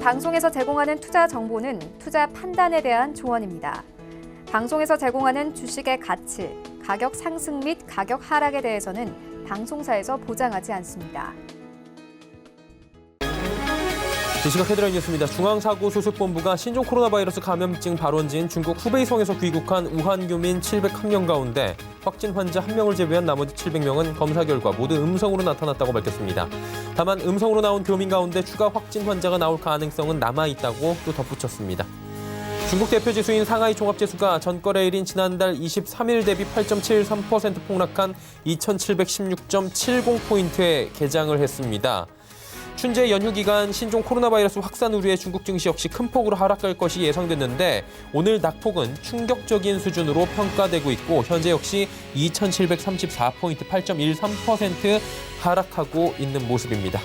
방송에서 제공하는 투자 정보는 투자 판단에 대한 조언입니다. 방송에서 제공하는 주식의 가치, 가격 상승 및 가격 하락에 대해서는 방송사에서 보장하지 않습니다. 이 시각 헤드라인 뉴스입니다. 중앙사고수습본부가 신종 코로나 바이러스 감염증 발원지인 중국 후베이성에서 귀국한 우한 교민 701명 가운데 확진 환자 1명을 제외한 나머지 700명은 검사 결과 모두 음성으로 나타났다고 밝혔습니다. 다만 음성으로 나온 교민 가운데 추가 확진 환자가 나올 가능성은 남아있다고 또 덧붙였습니다. 중국 대표 지수인 상하이 종합지수가 전거래일인 지난달 23일 대비 8.73% 폭락한 2716.70포인트에 개장을 했습니다. 춘제 연휴 기간 신종 코로나 바이러스 확산 우려의 중국 증시 역시 큰 폭으로 하락할 것이 예상됐는데 오늘 낙폭은 충격적인 수준으로 평가되고 있고 현재 역시 2734포인트 8.13% 하락하고 있는 모습입니다.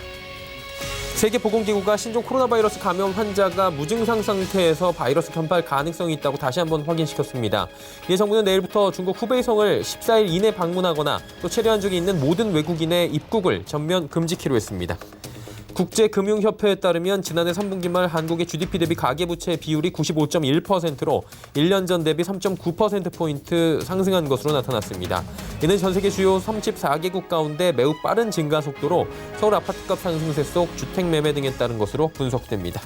세계보건기구가 신종 코로나 바이러스 감염 환자가 무증상 상태에서 바이러스 전파 가능성이 있다고 다시 한번 확인시켰습니다. 이에 정부는 내일부터 중국 후베이성을 14일 이내 방문하거나 또 체류한 적이 있는 모든 외국인의 입국을 전면 금지키로 했습니다. 국제금융협회에 따르면 지난해 3분기 말 한국의 GDP 대비 가계부채 비율이 95.1%로 1년 전 대비 3.9%포인트 상승한 것으로 나타났습니다. 이는 전 세계 주요 34개국 가운데 매우 빠른 증가 속도로 서울 아파트값 상승세 속 주택 매매 등에 따른 것으로 분석됩니다.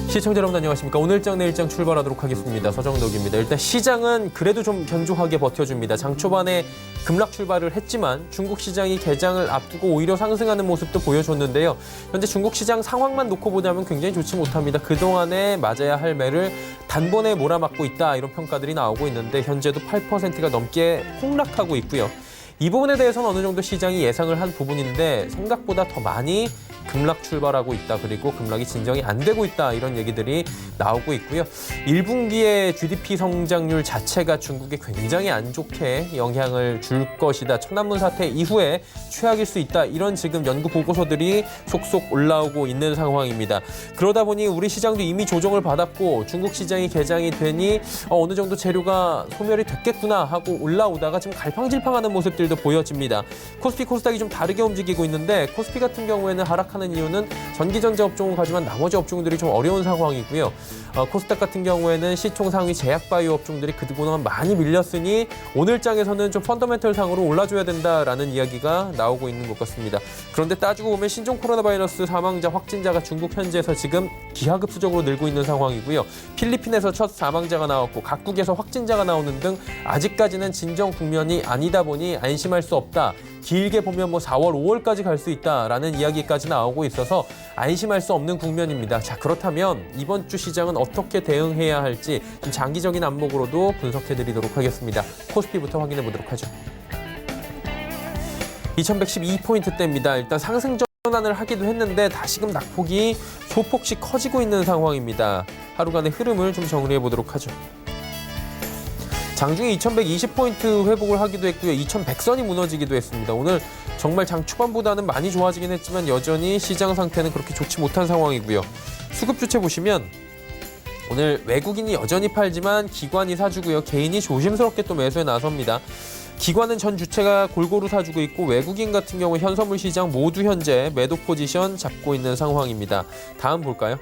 시청자 여러분 안녕하십니까. 오늘장 내일장 출발하도록 하겠습니다. 서정덕입니다. 일단 시장은 그래도 좀 견조하게 버텨줍니다. 장 초반에 급락 출발을 했지만 중국 시장이 개장을 앞두고 오히려 상승하는 모습도 보여줬는데요. 현재 중국 시장 상황만 놓고 보자면 굉장히 좋지 못합니다. 그동안에 맞아야 할 매를 단번에 몰아맞고 있다 이런 평가들이 나오고 있는데 현재도 8%가 넘게 폭락하고 있고요. 이 부분에 대해서는 어느 정도 시장이 예상을 한 부분인데 생각보다 더 많이 급락 출발하고 있다. 그리고 급락이 진정이 안 되고 있다. 이런 얘기들이 나오고 있고요. 1분기의 GDP 성장률 자체가 중국에 굉장히 안 좋게 영향을 줄 것이다. 천안문 사태 이후에 최악일 수 있다. 이런 지금 연구 보고서들이 속속 올라오고 있는 상황입니다. 그러다 보니 우리 시장도 이미 조정을 받았고 중국 시장이 개장이 되니 어느 정도 재료가 소멸이 됐겠구나 하고 올라오다가 지금 갈팡질팡하는 모습들도 보여집니다. 코스피, 코스닥이 좀 다르게 움직이고 있는데 코스피 같은 경우에는 하락하는 이유는 전기전자 업종은 가지만 나머지 업종들이 좀 어려운 상황이고요. 코스닥 같은 경우에는 시총 상위 제약바이오 업종들이 그동안 많이 밀렸으니 오늘 장에서는 좀 펀더멘털 상으로 올라줘야 된다라는 이야기가 나오고 있는 것 같습니다. 그런데 따지고 보면 신종 코로나 바이러스 사망자 확진자가 중국 현지에서 지금 기하급수적으로 늘고 있는 상황이고요. 필리핀에서 첫 사망자가 나왔고 각국에서 확진자가 나오는 등 아직까지는 진정 국면이 아니다 보니 안심할 수 없다. 길게 보면 4월, 5월까지 갈 수 있다라는 이야기까지 나오고 있어서 안심할 수 없는 국면입니다. 자, 그렇다면 이번 주 시장은 어떻게 대응해야 할지 좀 장기적인 안목으로도 분석해드리도록 하겠습니다. 코스피부터 확인해 보도록 하죠. 2112포인트대입니다. 일단 상승 전환을 하기도 했는데 다시금 낙폭이 소폭씩 커지고 있는 상황입니다. 하루간의 흐름을 좀 정리해 보도록 하죠. 장중에 2120포인트 회복을 하기도 했고요. 2100선이 무너지기도 했습니다. 오늘 정말 장 초반보다는 많이 좋아지긴 했지만 여전히 시장 상태는 그렇게 좋지 못한 상황이고요. 수급 주체 보시면 오늘 외국인이 여전히 팔지만 기관이 사주고요. 개인이 조심스럽게 또 매수에 나섭니다. 기관은 전 주체가 골고루 사주고 있고 외국인 같은 경우 현선물 시장 모두 현재 매도 포지션 잡고 있는 상황입니다. 다음 볼까요?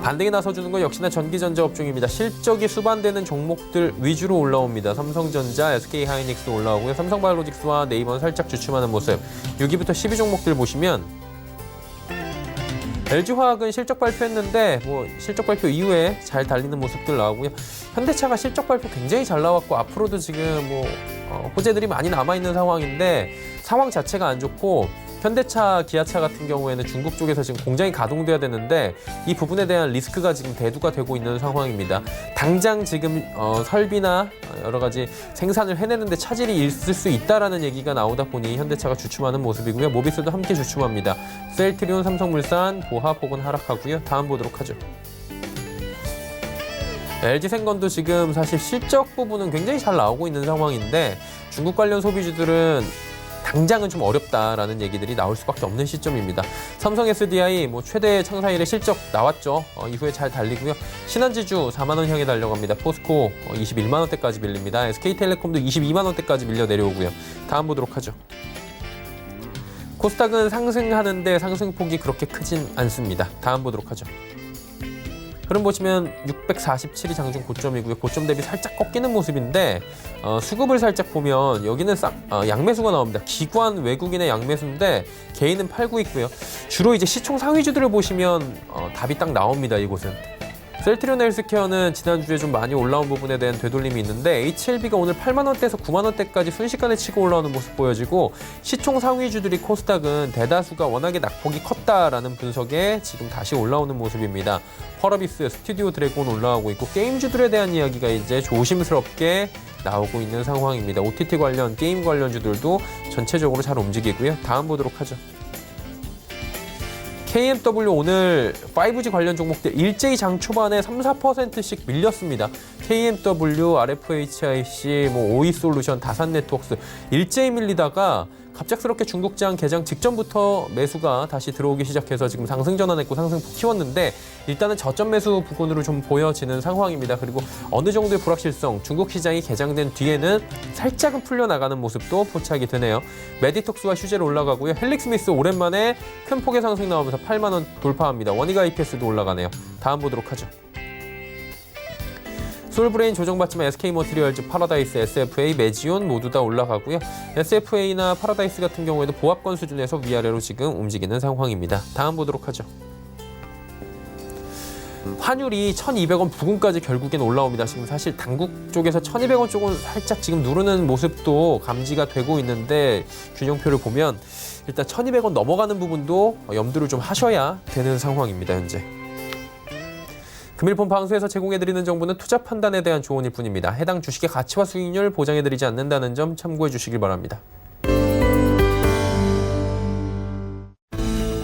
반등에 나서주는 건 역시나 전기전자 업종입니다. 실적이 수반되는 종목들 위주로 올라옵니다. 삼성전자, SK하이닉스 올라오고요. 삼성바이오로직스와 네이버는 살짝 주춤하는 모습. 6위부터 10위 종목들 보시면 LG화학은 실적 발표했는데 실적 발표 이후에 잘 달리는 모습들 나오고요. 현대차가 실적 발표 굉장히 잘 나왔고 앞으로도 지금 호재들이 많이 남아있는 상황인데 상황 자체가 안 좋고 현대차, 기아차 같은 경우에는 중국 쪽에서 지금 공장이 가동돼야 되는데 이 부분에 대한 리스크가 지금 대두가 되고 있는 상황입니다. 당장 지금 설비나 여러 가지 생산을 해내는데 차질이 있을 수 있다라는 얘기가 나오다 보니 현대차가 주춤하는 모습이고요. 모비스도 함께 주춤합니다. 셀트리온, 삼성물산, 보합 혹은 하락하고요. 다음 보도록 하죠. LG생건도 지금 사실 실적 부분은 굉장히 잘 나오고 있는 상황인데 중국 관련 소비주들은 당장은 좀 어렵다라는 얘기들이 나올 수밖에 없는 시점입니다. 삼성 SDI 최대 창사 이래 실적 나왔죠. 이후에 잘 달리고요. 신한지주 4만 원 향해 달려갑니다. 포스코 21만 원대까지 밀립니다. SK텔레콤도 22만 원대까지 밀려 내려오고요. 다음 보도록 하죠. 코스닥은 상승하는데 상승폭이 그렇게 크진 않습니다. 다음 보도록 하죠. 흐름 보시면 647이 장중 고점이고요. 고점 대비 살짝 꺾이는 모습인데 수급을 살짝 보면 여기는 양매수가 나옵니다. 기관 외국인의 양매수인데 개인은 팔고 있고요. 주로 이제 시총 상위주들을 보시면 답이 딱 나옵니다. 이곳은. 셀트리온 헬스케어는 지난주에 좀 많이 올라온 부분에 대한 되돌림이 있는데 HLB가 오늘 8만 원대에서 9만 원대까지 순식간에 치고 올라오는 모습 보여지고 시총 상위주들이 코스닥은 대다수가 워낙에 낙폭이 컸다라는 분석에 지금 다시 올라오는 모습입니다. 펄어비스, 스튜디오 드래곤 올라가고 있고 게임주들에 대한 이야기가 이제 조심스럽게 나오고 있는 상황입니다. OTT 관련, 게임 관련주들도 전체적으로 잘 움직이고요. 다음 보도록 하죠. KMW 오늘 5G 관련 종목들 일제히 장 초반에 3~4%씩 밀렸습니다. KMW, RFHIC, 오이솔루션, 다산네트워크스 일제히 밀리다가 갑작스럽게 중국장 개장 직전부터 매수가 다시 들어오기 시작해서 지금 상승 전환했고 상승폭 키웠는데 일단은 저점 매수 부근으로 좀 보여지는 상황입니다. 그리고 어느 정도의 불확실성, 중국 시장이 개장된 뒤에는 살짝은 풀려나가는 모습도 포착이 되네요. 메디톡스와 휴젤 올라가고요. 헬릭스미스 오랜만에 큰 폭의 상승 나오면서 8만 원 돌파합니다. 원희가 EPS도 올라가네요. 다음 보도록 하죠. 솔브레인 조정받지만 SK머티리얼즈, 파라다이스, SFA, 메지온 모두 다 올라가고요. SFA나 파라다이스 같은 경우에도 보합권 수준에서 위아래로 지금 움직이는 상황입니다. 다음 보도록 하죠. 환율이 1,200원 부근까지 결국엔 올라옵니다. 지금 사실 당국 쪽에서 1,200원 쪽은 살짝 지금 누르는 모습도 감지가 되고 있는데 균형표를 보면 일단 1,200원 넘어가는 부분도 염두를 좀 하셔야 되는 상황입니다. 현재. 금일폰 방수에서 제공해드리는 정보는 투자 판단에 대한 조언일 뿐입니다. 해당 주식의 가치와 수익률 보장해드리지 않는다는 점 참고해 주시길 바랍니다.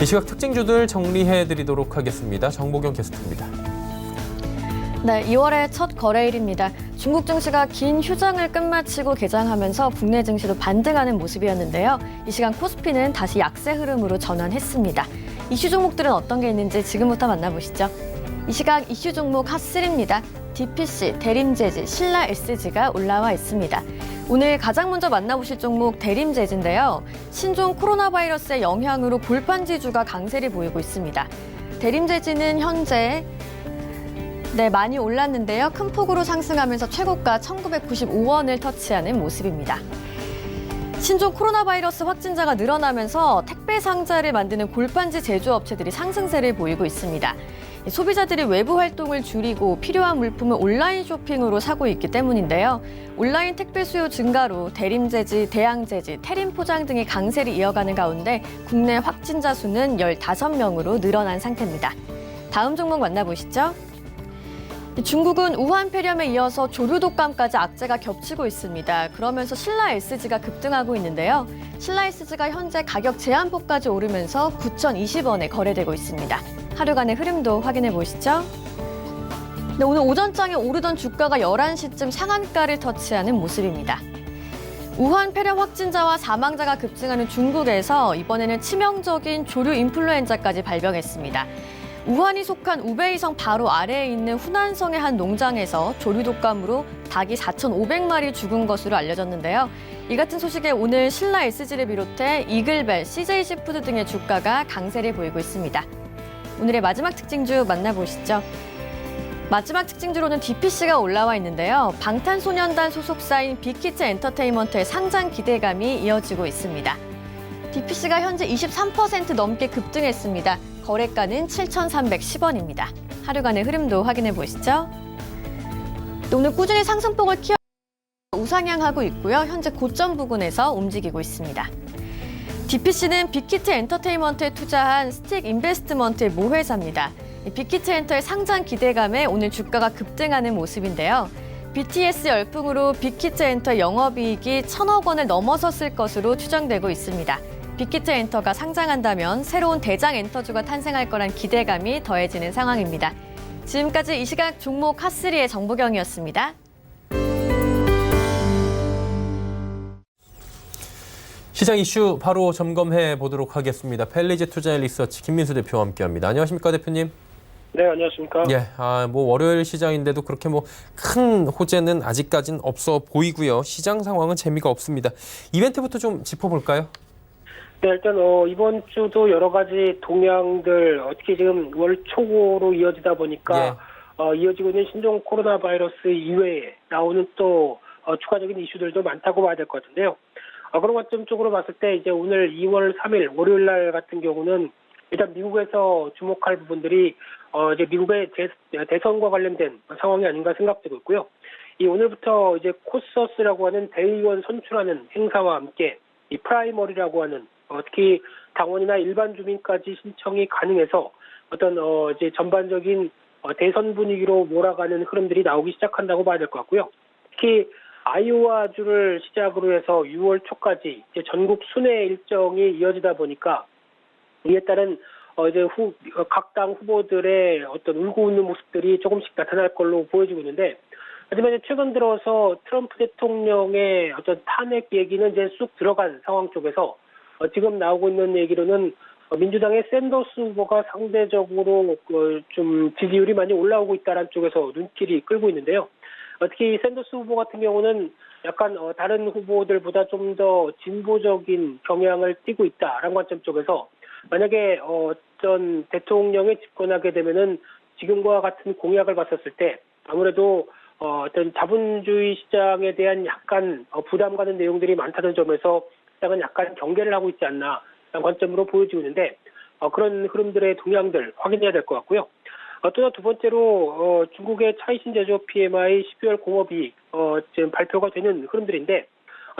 이 시각 특징주들 정리해드리도록 하겠습니다. 정보경 게스트입니다. 네, 2월의 첫 거래일입니다. 중국 증시가 긴 휴장을 끝마치고 개장하면서 국내 증시도 반등하는 모습이었는데요. 이 시간 코스피는 다시 약세 흐름으로 전환했습니다. 이슈 종목들은 어떤 게 있는지 지금부터 만나보시죠. 이 시각 이슈 종목 핫3입니다. DPC, 대림재즈, 신라SG가 올라와 있습니다. 오늘 가장 먼저 만나보실 종목 대림재즈인데요. 신종 코로나 바이러스의 영향으로 골판지주가 강세를 보이고 있습니다. 대림재즈는 현재 많이 올랐는데요. 큰 폭으로 상승하면서 최고가 1,995원을 터치하는 모습입니다. 신종 코로나 바이러스 확진자가 늘어나면서 택배 상자를 만드는 골판지 제조업체들이 상승세를 보이고 있습니다. 소비자들이 외부 활동을 줄이고 필요한 물품을 온라인 쇼핑으로 사고 있기 때문인데요. 온라인 택배 수요 증가로 대림재즈, 대양재즈, 태림포장 등이 강세를 이어가는 가운데 국내 확진자 수는 15명으로 늘어난 상태입니다. 다음 종목 만나보시죠. 중국은 우한 폐렴에 이어서 조류독감까지 악재가 겹치고 있습니다. 그러면서 신라SG가 급등하고 있는데요. 신라SG가 현재 가격 제한폭까지 오르면서 9,020원에 거래되고 있습니다. 하루간의 흐름도 확인해 보시죠. 오늘 오전장에 오르던 주가가 11시쯤 상한가를 터치하는 모습입니다. 우한 폐렴 확진자와 사망자가 급증하는 중국에서 이번에는 치명적인 조류 인플루엔자까지 발병했습니다. 우한이 속한 우베이성 바로 아래에 있는 후난성의 한 농장에서 조류독감으로 닭이 4,500마리 죽은 것으로 알려졌는데요. 이 같은 소식에 오늘 신라SG를 비롯해 이글벨, CJ시푸드 등의 주가가 강세를 보이고 있습니다. 오늘의 마지막 특징주 만나보시죠. 마지막 특징주로는 DPC가 올라와 있는데요. 방탄소년단 소속사인 빅히트 엔터테인먼트의 상장 기대감이 이어지고 있습니다. DPC가 현재 23% 넘게 급등했습니다. 거래가는 7,310원입니다. 하루간의 흐름도 확인해 보시죠. 오늘 꾸준히 상승폭을 키워 우상향하고 있고요. 현재 고점 부근에서 움직이고 있습니다. DPC는 빅히트 엔터테인먼트에 투자한 스틱 인베스트먼트의 모회사입니다. 빅히트 엔터의 상장 기대감에 오늘 주가가 급등하는 모습인데요. BTS 열풍으로 빅히트 엔터의 영업이익이 1,000억 원을 넘어섰을 것으로 추정되고 있습니다. 빅히트 엔터가 상장한다면 새로운 대장 엔터주가 탄생할 거란 기대감이 더해지는 상황입니다. 지금까지 이 시각 종목 핫3의 정보경이었습니다. 시장 이슈 바로 점검해 보도록 하겠습니다. 펠리즈 투자 리서치 김민수 대표와 함께합니다. 안녕하십니까 대표님? 네, 안녕하십니까? 예, 월요일 시장인데도 그렇게 큰 호재는 아직까지는 없어 보이고요. 시장 상황은 재미가 없습니다. 이벤트부터 좀 짚어볼까요? 네, 일단 이번 주도 여러 가지 동향들 어떻게 지금 월 초로 이어지다 보니까 이어지고 있는 신종 코로나 바이러스 이외에 나오는 또 추가적인 이슈들도 많다고 봐야 될 것 같은데요. 그런 관점 쪽으로 봤을 때 이제 오늘 2월 3일 월요일 날 같은 경우는 일단 미국에서 주목할 부분들이 이제 미국의 대선과 관련된 상황이 아닌가 생각되고 있고요. 이 오늘부터 이제 코서스라고 하는 대의원 선출하는 행사와 함께 이 프라이머리라고 하는 특히 당원이나 일반 주민까지 신청이 가능해서 어떤 이제 전반적인 대선 분위기로 몰아가는 흐름들이 나오기 시작한다고 봐야 될 것 같고요. 특히 아이오와주를 시작으로 해서 6월 초까지 이제 전국 순회 일정이 이어지다 보니까 이에 따른 이제 각 당 후보들의 어떤 울고 웃는 모습들이 조금씩 나타날 걸로 보여지고 있는데, 하지만 최근 들어서 트럼프 대통령의 어떤 탄핵 얘기는 이제 쑥 들어간 상황 쪽에서 지금 나오고 있는 얘기로는 민주당의 샌더스 후보가 상대적으로 좀 지지율이 많이 올라오고 있다는 쪽에서 눈길이 끌고 있는데요. 특히 샌더스 후보 같은 경우는 약간 다른 후보들보다 좀 더 진보적인 경향을 띠고 있다라는 관점 쪽에서 만약에 어떤 대통령에 집권하게 되면은 지금과 같은 공약을 봤었을 때 아무래도 어떤 자본주의 시장에 대한 약간 부담 가는 내용들이 많다는 점에서 시장은 약간 경계를 하고 있지 않나 라는 관점으로 보여지고 있는데 그런 흐름들의 동향들 확인해야 될 것 같고요. 또 두 번째로 중국의 차이신 제조업 PMI 12월 공업이익 지금 발표가 되는 흐름들인데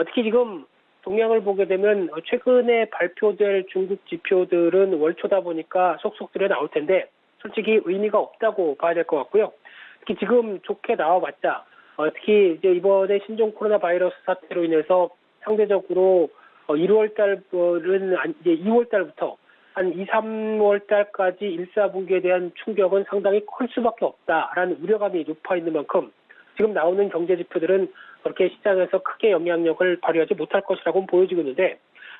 특히 지금 동향을 보게 되면 최근에 발표될 중국 지표들은 월초다 보니까 속속들이 나올 텐데 솔직히 의미가 없다고 봐야 될 것 같고요. 특히 지금 좋게 나와봤자 특히 이제 이번에 신종 코로나 바이러스 사태로 인해서 상대적으로 1월 달은 이제 2월 달부터 한 2, 3월 달까지 1, 4분기에 대한 충격은 상당히 클 수밖에 없다라는 우려감이 높아 있는 만큼 지금 나오는 경제 지표들은 그렇게 시장에서 크게 영향력을 발휘하지 못할 것이라고 보여지고 있는데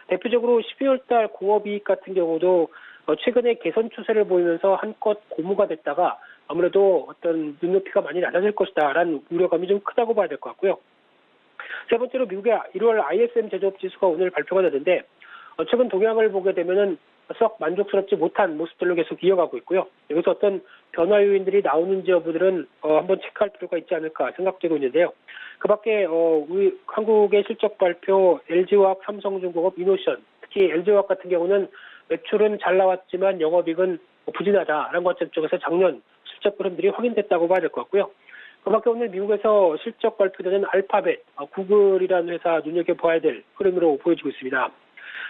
대표적으로 12월 달 공업이익 같은 경우도 최근에 개선 추세를 보이면서 한껏 고무가 됐다가 아무래도 어떤 눈높이가 많이 낮아질 것이다라는 우려감이 좀 크다고 봐야 될 것 같고요. 세 번째로 미국의 1월 ISM 제조업 지수가 오늘 발표가 되는데 최근 동향을 보게 되면은 썩 만족스럽지 못한 모습들로 계속 이어가고 있고요. 여기서 어떤 변화 요인들이 나오는지 여부들은 한번 체크할 필요가 있지 않을까 생각되고 있는데요. 그 밖에 우리 한국의 실적 발표 LG화학, 삼성중공업, 이노션, 특히 LG화학 같은 경우는 매출은 잘 나왔지만 영업이익은 부진하다라는 관점 쪽에서 작년 실적 흐름들이 확인됐다고 봐야 될 것 같고요. 그 밖에 오늘 미국에서 실적 발표되는 알파벳, 구글이라는 회사 눈여겨봐야 될 흐름으로 보여지고 있습니다.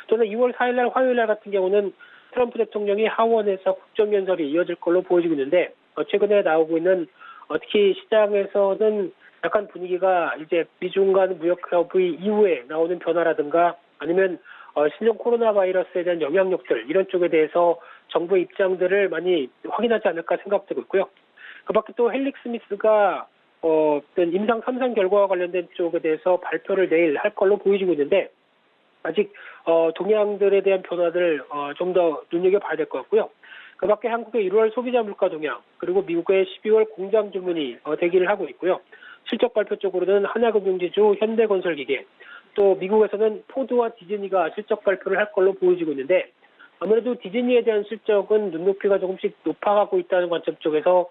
또는 2월 4일 날 화요일 날 같은 경우는 트럼프 대통령이 하원에서 국정연설이 이어질 걸로 보여지고 있는데 최근에 나오고 있는 특히 시장에서는 약간 분위기가 이제 미중 간 무역 협의 이후에 나오는 변화라든가 아니면 신종 코로나 바이러스에 대한 영향력들 이런 쪽에 대해서 정부의 입장들을 많이 확인하지 않을까 생각되고 있고요. 그 밖에 또 헬릭 스미스가 어떤 임상 3상 결과와 관련된 쪽에 대해서 발표를 내일 할 걸로 보여지고 있는데 아직 동향들에 대한 변화들 좀 더 눈여겨봐야 될 것 같고요. 그 밖에 한국의 1월 소비자 물가 동향 그리고 미국의 12월 공장 주문이 대기를 하고 있고요. 실적 발표 쪽으로는 하나금융지주, 현대건설기계, 또 미국에서는 포드와 디즈니가 실적 발표를 할 걸로 보여지고 있는데 아무래도 디즈니에 대한 실적은 눈높이가 조금씩 높아가고 있다는 관점 쪽에서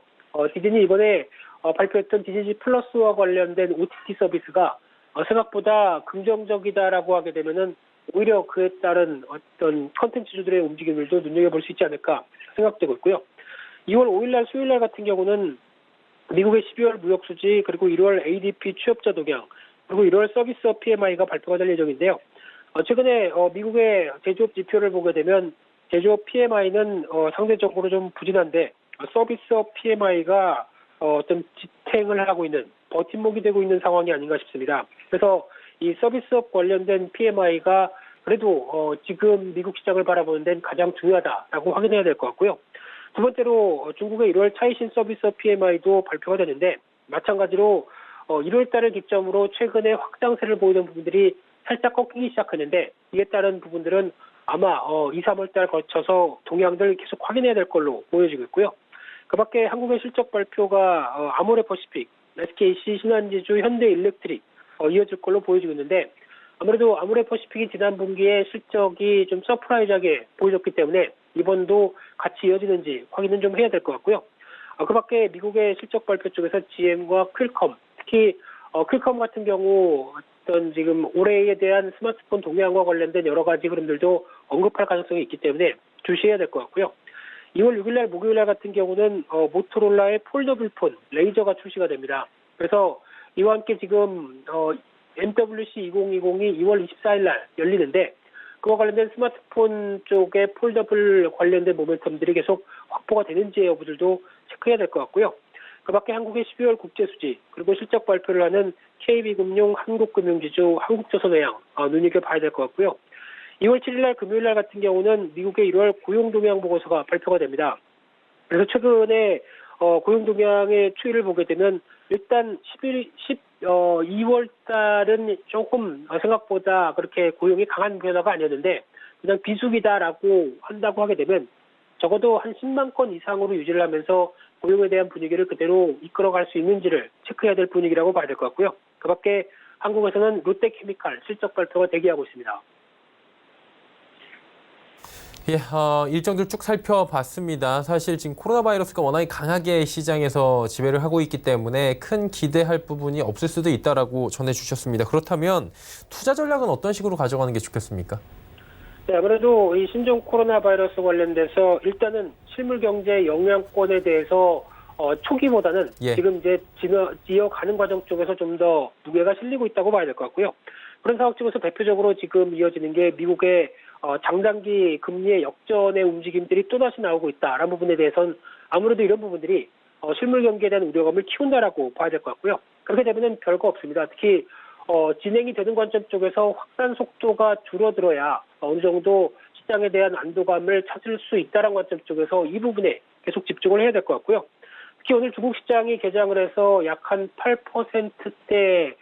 디즈니 이번에 발표했던 디즈니 플러스와 관련된 OTT 서비스가 생각보다 긍정적이다라고 하게 되면은 오히려 그에 따른 어떤 컨텐츠주들의 움직임들도 눈여겨볼 수 있지 않을까 생각되고 있고요. 2월 5일 날 수요일 날 같은 경우는 미국의 12월 무역 수지 그리고 1월 ADP 취업자 동향 그리고 1월 서비스업 PMI가 발표가 될 예정인데요. 최근에 미국의 제조업 지표를 보게 되면 제조업 PMI는 상대적으로 좀 부진한데 서비스업 PMI가 어떤 지탱을 하고 있는 버팀목이 되고 있는 상황이 아닌가 싶습니다. 그래서 이 서비스업 관련된 PMI가 그래도 지금 미국 시장을 바라보는 데는 가장 중요하다라고 확인해야 될 것 같고요. 두 번째로 중국의 1월 차이신 서비스업 PMI도 발표가 되는데 마찬가지로 1월 달을 기점으로 최근에 확장세를 보이는 부분들이 살짝 꺾이기 시작하는데 이에 따른 부분들은 아마 2, 3월 달 거쳐서 동향들 계속 확인해야 될 걸로 보여지고 있고요. 그 밖에 한국의 실적 발표가 아모레퍼시픽, SKC, 신한지주, 현대일렉트릭 이어질 걸로 보여지고 있는데 아무래도 아모레퍼시픽이 지난 분기에 실적이 좀 서프라이즈하게 보여줬기 때문에 이번도 같이 이어지는지 확인은 좀 해야 될 것 같고요. 그 밖에 미국의 실적 발표 쪽에서 GM과 퀄컴, 특히 퀄컴 같은 경우 어떤 지금 올해에 대한 스마트폰 동향과 관련된 여러 가지 흐름들도 언급할 가능성이 있기 때문에 주시해야 될 것 같고요. 2월 6일 날 목요일 날 같은 경우는 모토로라의 폴더블 폰 레이저가 출시가 됩니다. 그래서 이와 함께 지금 MWC 2020이 2월 24일 날 열리는데 그와 관련된 스마트폰 쪽의 폴더블 관련된 모멘텀들이 계속 확보가 되는지의 여부들도 체크해야 될 것 같고요. 그 밖에 한국의 12월 국제수지 그리고 실적 발표를 하는 KB금융, 한국금융지주, 한국조선해양 눈여겨봐야 될 것 같고요. 2월 7일 날 금요일 날 같은 경우는 미국의 1월 고용동향 보고서가 발표가 됩니다. 그래서 최근에 고용동향의 추이를 보게 되면 일단 2월 달은 조금 생각보다 그렇게 고용이 강한 변화가 아니었는데 그냥 비수기다라고 한다고 하게 되면 적어도 한 10만 건 이상으로 유지를 하면서 고용에 대한 분위기를 그대로 이끌어갈 수 있는지를 체크해야 될 분위기라고 봐야 될 것 같고요. 그 밖에 한국에서는 롯데케미칼 실적 발표가 대기하고 있습니다. 예, 일정들 쭉 살펴봤습니다. 사실 지금 코로나 바이러스가 워낙에 강하게 시장에서 지배를 하고 있기 때문에 큰 기대할 부분이 없을 수도 있다라고 전해주셨습니다. 그렇다면 투자 전략은 어떤 식으로 가져가는 게 좋겠습니까? 네, 아무래도 이 신종 코로나 바이러스 관련돼서 일단은 실물 경제 영향권에 대해서 초기보다는 지금 이제 이어가는 과정 쪽에서 좀 더 무게가 실리고 있다고 봐야 될 것 같고요. 그런 상황 쪽에서 대표적으로 지금 이어지는 게 미국의 장단기 금리의 역전의 움직임들이 또다시 나오고 있다라는 부분에 대해서는 아무래도 이런 부분들이 실물 경기에 대한 우려감을 키운다라고 봐야 될 것 같고요. 그렇게 되면은 별거 없습니다. 특히 진행이 되는 관점 쪽에서 확산 속도가 줄어들어야 어느 정도 시장에 대한 안도감을 찾을 수 있다는 관점 쪽에서 이 부분에 계속 집중을 해야 될 것 같고요. 특히 오늘 중국 시장이 개장을 해서 약 한 8%대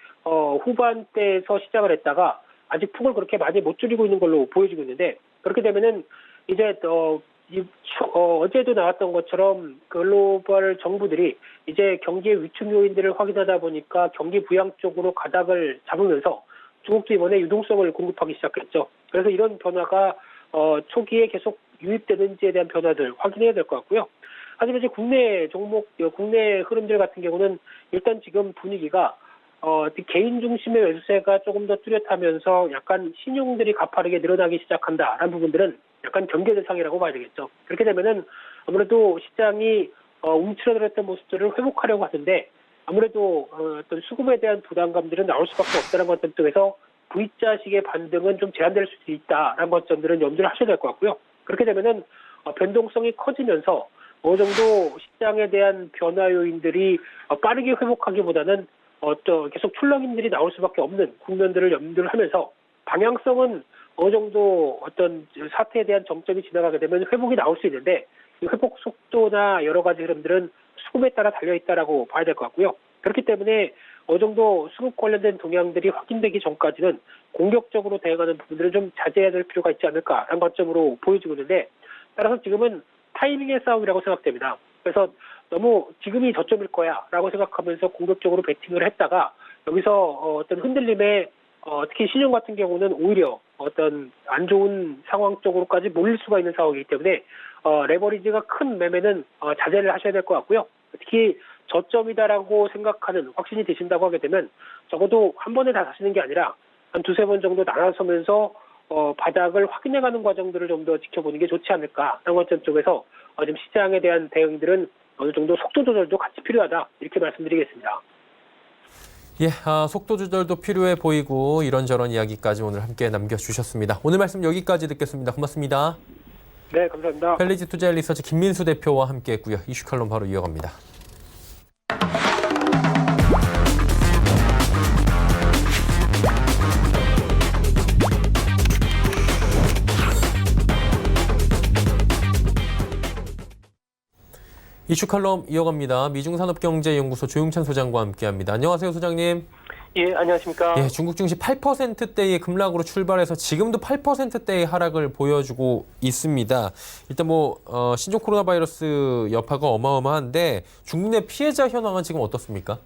후반대에서 시작을 했다가 아직 폭을 그렇게 많이 못 줄이고 있는 걸로 보여지고 있는데 그렇게 되면은 이제 어제도 나왔던 것처럼 글로벌 정부들이 이제 경기의 위축 요인들을 확인하다 보니까 경기 부양 쪽으로 가닥을 잡으면서 중국도 이번에 유동성을 공급하기 시작했죠. 그래서 이런 변화가 초기에 계속 유입되는지에 대한 변화들 확인해야 될 것 같고요. 하지만 이제 국내 흐름들 같은 경우는 일단 지금 분위기가 개인 중심의 매수세가 조금 더 뚜렷하면서 약간 신용들이 가파르게 늘어나기 시작한다라는 부분들은 약간 경계 대상이라고 봐야 되겠죠. 그렇게 되면은 아무래도 시장이 움츠러들었던 모습들을 회복하려고 하는데 아무래도 어떤 수급에 대한 부담감들은 나올 수밖에 없다는 관점 쪽에서 V자식의 반등은 좀 제한될 수도 있다라는 관점들은 염두를 하셔야 될 것 같고요. 그렇게 되면은 변동성이 커지면서 어느 정도 시장에 대한 변화 요인들이 빠르게 회복하기보다는 계속 출렁임들이 나올 수밖에 없는 국면들을 염두를 하면서 방향성은 어느 정도 어떤 사태에 대한 정점이 지나가게 되면 회복이 나올 수 있는데 이 회복 속도나 여러 가지 흐름들은 수급에 따라 달려있다라고 봐야 될 것 같고요. 그렇기 때문에 어느 정도 수급 관련된 동향들이 확인되기 전까지는 공격적으로 대응하는 부분들을 좀 자제해야 될 필요가 있지 않을까라는 관점으로 보여지고 있는데 따라서 지금은 타이밍의 싸움이라고 생각됩니다. 그래서 너무 지금이 저점일 거야라고 생각하면서 공격적으로 베팅을 했다가 여기서 어떤 흔들림에 특히 신용 같은 경우는 오히려 어떤 안 좋은 상황 쪽으로까지 몰릴 수가 있는 상황이기 때문에 레버리지가 큰 매매는 자제를 하셔야 될 것 같고요. 특히 저점이다라고 생각하는 확신이 드신다고 하게 되면 적어도 한 번에 다 사시는 게 아니라 한 두세 번 정도 나눠서면서 바닥을 확인해가는 과정들을 좀 더 지켜보는 게 좋지 않을까라는 관점 쪽에서 지금 시장에 대한 대응들은 어느 정도 속도 조절도 같이 필요하다 이렇게 말씀드리겠습니다. 예, 속도 조절도 필요해 보이고 이런저런 이야기까지 오늘 함께 남겨주셨습니다. 오늘 말씀 여기까지 듣겠습니다. 고맙습니다. 네, 감사합니다. 펠리지 투자 리서치 김민수 대표와 함께했고요. 이슈 칼럼 바로 이어갑니다. 이슈 칼럼 이어갑니다. 미중산업경제연구소 조용찬 소장과 함께합니다. 안녕하세요, 소장님. 예, 안녕하십니까. 예, 중국 증시 8%대의 급락으로 출발해서 지금도 8%대의 하락을 보여주고 있습니다. 일단 신종 코로나 바이러스 여파가 어마어마한데 중국 내 피해자 현황은 지금 어떻습니까?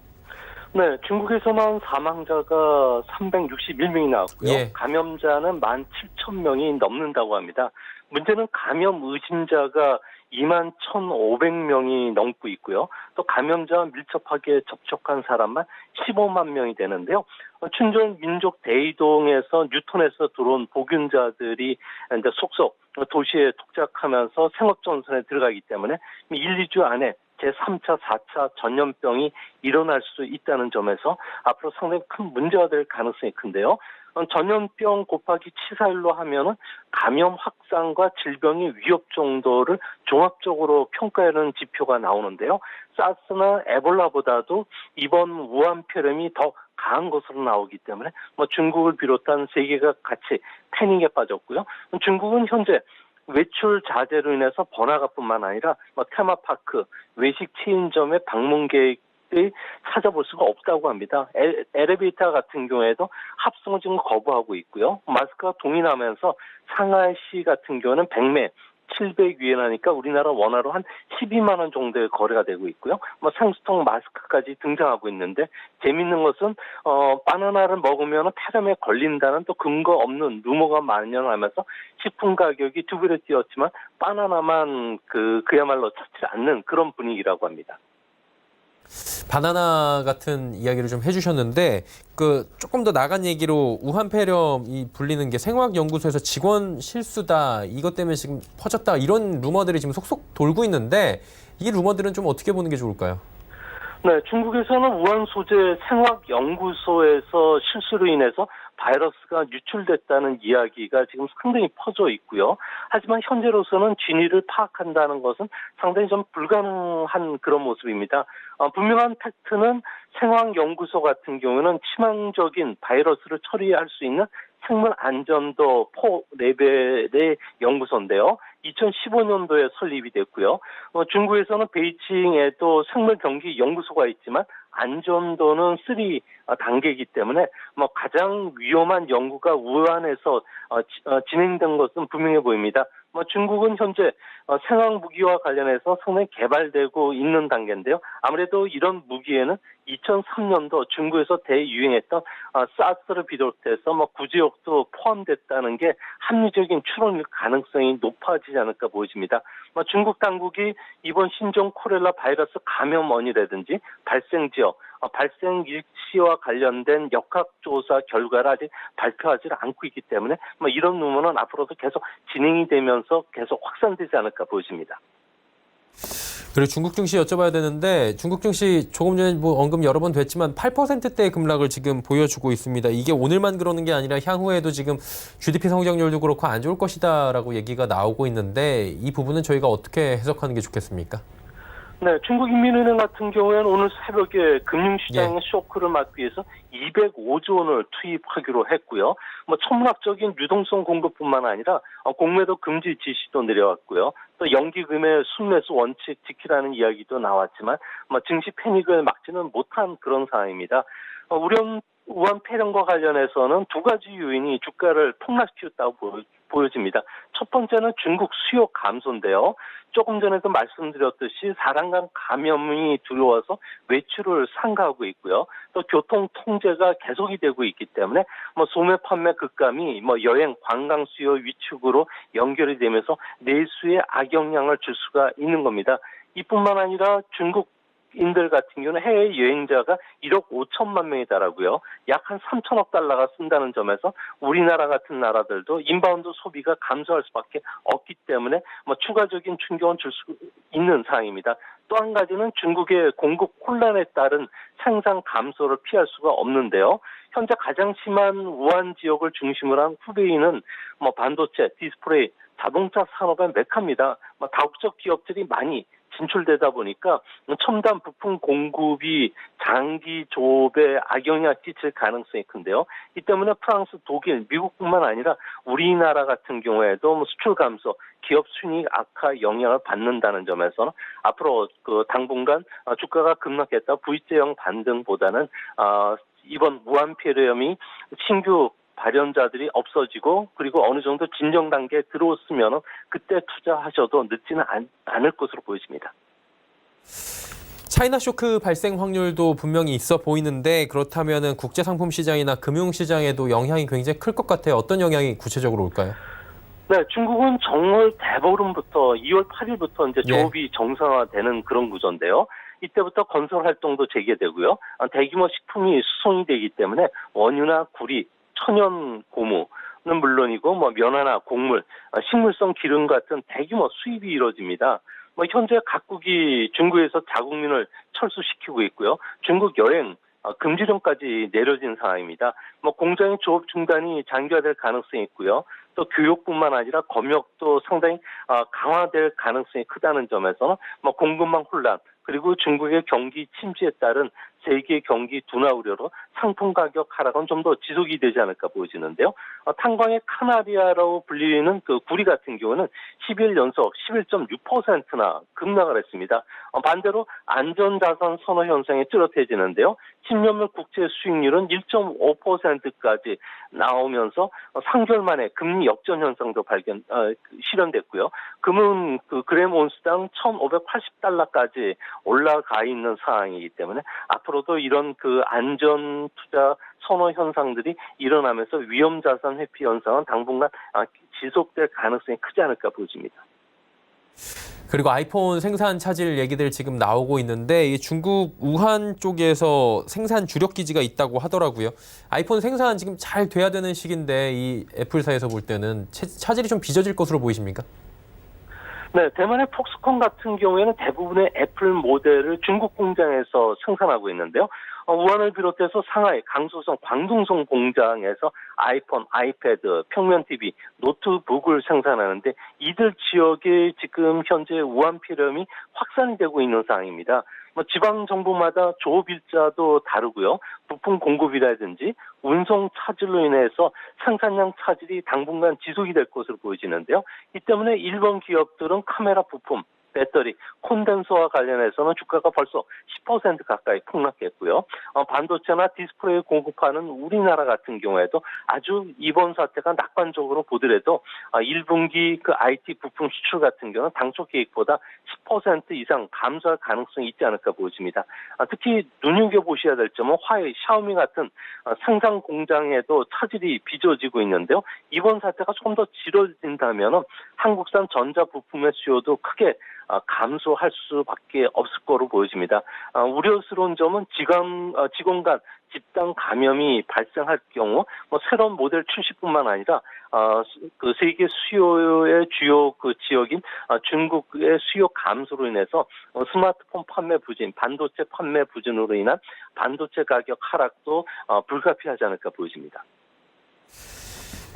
네, 중국에서만 사망자가 361명이 나왔고요. 예. 감염자는 17,000명이 넘는다고 합니다. 문제는 감염 의심자가 21,500명이 넘고 있고요. 또 감염자와 밀접하게 접촉한 사람만 15만 명이 되는데요. 춘전 민족 대이동에서 뉴턴에서 들어온 보균자들이 이제 속속 도시에 독작하면서 생업전선에 들어가기 때문에 1, 2주 안에 제3차, 4차 전염병이 일어날 수 있다는 점에서 앞으로 상당히 큰 문제가 될 가능성이 큰데요. 전염병 곱하기 치사율로 하면은 감염 확산과 질병의 위협 정도를 종합적으로 평가하는 지표가 나오는데요. 사스나 에볼라보다도 이번 우한폐렴이 더 강한 것으로 나오기 때문에 중국을 비롯한 세계가 같이 패닉에 빠졌고요. 중국은 현재 외출 자제로 인해서 번화가뿐만 아니라 테마파크, 외식 체인점의 방문 계획을 찾아볼 수가 없다고 합니다. 엘리베이터 같은 경우에도 합성을 지금 거부하고 있고요. 마스크가 동일하면서 상하이시 같은 경우는 100매 700위안 하니까 우리나라 원화로 한 12만 원 정도의 거래가 되고 있고요. 생수통 마스크까지 등장하고 있는데 재밌는 것은 바나나를 먹으면 폐렴에 걸린다는 또 근거 없는 루머가 만연하면서 식품 가격이 두 배로 뛰었지만 바나나만 그야말로 찾지 않는 그런 분위기라고 합니다. 바나나 같은 이야기를 좀 해주셨는데 조금 더 나간 얘기로 우한폐렴이 불리는 게 생화학연구소에서 직원 실수다, 이것 때문에 지금 퍼졌다, 이런 루머들이 지금 속속 돌고 있는데 이 루머들은 좀 어떻게 보는 게 좋을까요? 네, 중국에서는 우한 소재 생화학연구소에서 실수로 인해서 바이러스가 유출됐다는 이야기가 지금 상당히 퍼져 있고요. 하지만 현재로서는 진위를 파악한다는 것은 상당히 좀 불가능한 그런 모습입니다. 분명한 팩트는 생화학연구소 같은 경우는 치명적인 바이러스를 처리할 수 있는 생물 안전도 4 레벨의 연구소인데요. 2015년도에 설립이 됐고요. 중국에서는 베이징에도 생물 경기 연구소가 있지만 안전도는 3 단계이기 때문에 가장 위험한 연구가 우한에서 진행된 것은 분명해 보입니다. 중국은 현재 생화학 무기와 관련해서 상당히 개발되고 있는 단계인데요. 아무래도 이런 무기에는 2003년도 중국에서 대유행했던 사스를 비롯해서 구제역도 포함됐다는 게 합리적인 추론일 가능성이 높아지지 않을까 보여집니다. 중국 당국이 이번 신종 코렐라 바이러스 감염원이라든지 발생 지역, 발생 일시와 관련된 역학조사 결과를 아직 발표하지 않고 있기 때문에 이런 루머는 앞으로도 계속 진행이 되면서 계속 확산되지 않을까 보여집니다. 그리고 중국 증시 여쭤봐야 되는데 중국 증시 조금 전에 언급 여러 번 됐지만 8%대의 급락을 지금 보여주고 있습니다. 이게 오늘만 그러는 게 아니라 향후에도 지금 GDP 성장률도 그렇고 안 좋을 것이다라고 얘기가 나오고 있는데 이 부분은 저희가 어떻게 해석하는 게 좋겠습니까? 네, 중국인민은행 같은 경우에는 오늘 새벽에 금융시장의 쇼크를 막기 위해서 205조 원을 투입하기로 했고요. 천문학적인 유동성 공급뿐만 아니라 공매도 금지 지시도 내려왔고요. 또 연기금의 순매수 원칙 지키라는 이야기도 나왔지만 증시 패닉을 막지는 못한 그런 상황입니다. 우한폐렴과 관련해서는 두 가지 요인이 주가를 폭락시켰다고 보여집니다. 첫 번째는 중국 수요 감소인데요. 조금 전에도 말씀드렸듯이 4단간 감염이 들어와서 외출을 상가하고 있고요. 또 교통 통제가 계속이 되고 있기 때문에 소매 판매 급감이 여행 관광 수요 위축으로 연결이 되면서 내수에 악영향을 줄 수가 있는 겁니다. 이뿐만 아니라 중국인들 같은 경우는 해외 여행자가 1억 5천만 명이 달하고요. 약 한 3천억 달러가 쓴다는 점에서 우리나라 같은 나라들도 인바운드 소비가 감소할 수밖에 없기 때문에 추가적인 충격을 줄 수 있는 상황입니다. 또 한 가지는 중국의 공급 혼란에 따른 생산 감소를 피할 수가 없는데요. 현재 가장 심한 우한 지역을 중심으로 한 후베이는 반도체, 디스플레이, 자동차 산업의 메카입니다. 다국적 기업들이 많이 진출되다 보니까 첨단 부품 공급이 장기 조업에 악영향을 끼칠 가능성이 큰데요. 이 때문에 프랑스, 독일, 미국뿐만 아니라 우리나라 같은 경우에도 수출 감소, 기업 순이익 악화 영향을 받는다는 점에서는 앞으로 당분간 주가가 급락했다 V자형 반등보다는 이번 우한폐렴이 신규 발현자들이 없어지고 그리고 어느 정도 진정 단계에 들어왔으면 그때 투자하셔도 늦지는 않을 것으로 보여집니다. 차이나 쇼크 발생 확률도 분명히 있어 보이는데 그렇다면 국제 상품 시장이나 금융 시장에도 영향이 굉장히 클 것 같아요. 어떤 영향이 구체적으로 올까요? 네, 중국은 정월 대보름부터 2월 8일부터 이제 예. 조업이 정상화되는 그런 구조인데요. 이때부터 건설 활동도 재개되고요. 대규모 식품이 수송이 되기 때문에 원유나 구리, 천연 고무는 물론이고 면화나 곡물, 식물성 기름 같은 대규모 수입이 이루어집니다. 현재 각국이 중국에서 자국민을 철수시키고 있고요. 중국 여행 금지령까지 내려진 상황입니다. 공장의 조업 중단이 장기화될 가능성이 있고요. 또 교육뿐만 아니라 검역도 상당히 강화될 가능성이 크다는 점에서는 공급망 혼란 그리고 중국의 경기 침체에 따른 세계 경기 둔화 우려로 상품 가격 하락은 좀 더 지속이 되지 않을까 보여지는데요. 탄광의 카나리아라고 불리는 그 구리 같은 경우는 10일 연속 11.6%나 급락을 했습니다. 반대로 안전자산 선호 현상이 뚜렷해지는데요. 10년물 국채 수익률은 1.5%까지 나오면서 3개월 만에 금리 역전 현상도 실현됐고요. 금은 그 그램 온스당 1,580달러까지 올라가 있는 상황이기 때문에 앞으로도 이런 그 안전 투자 선호 현상들이 일어나면서 위험 자산 회피 현상은 당분간 지속될 가능성이 크지 않을까 보여집니다. 그리고 아이폰 생산 차질 얘기들 지금 나오고 있는데 이 중국 우한 쪽에서 생산 주력 기지가 있다고 하더라고요. 아이폰 생산 지금 잘 돼야 되는 시기인데 이 애플사에서 볼 때는 차질이 좀 빚어질 것으로 보이십니까? 네, 대만의 폭스콘 같은 경우에는 대부분의 애플 모델을 중국 공장에서 생산하고 있는데요. 우한을 비롯해서 상하이, 강소성, 광둥성 공장에서 아이폰, 아이패드, 평면 TV, 노트북을 생산하는데 이들 지역에 지금 현재 우한 폐렴이 확산이 되고 있는 상황입니다. 지방 정부마다 조업 일자도 다르고요. 부품 공급이라든지 운송 차질로 인해서 생산량 차질이 당분간 지속이 될 것으로 보여지는데요. 이 때문에 일본 기업들은 카메라 부품, 배터리, 콘덴서와 관련해서는 주가가 벌써 10% 가까이 폭락했고요. 반도체나 디스플레이 공급하는 우리나라 같은 경우에도 아주 이번 사태가 낙관적으로 보더라도 1분기 그 IT 부품 수출 같은 경우는 당초 계획보다 10% 이상 감소할 가능성이 있지 않을까 보여집니다. 특히 눈여겨보셔야 될 점은 화웨이, 샤오미 같은 생산 공장에도 차질이 빚어지고 있는데요. 이번 사태가 조금 더 길어진다면 한국산 전자 부품의 수요도 크게 감소할 수밖에 없을 거로 보여집니다. 우려스러운 점은 직원 간 집단 감염이 발생할 경우 새로운 모델 출시뿐만 아니라 그 세계 수요의 주요 그 지역인 중국의 수요 감소로 인해서 스마트폰 판매 부진, 반도체 판매 부진으로 인한 반도체 가격 하락도 불가피하지 않을까 보여집니다.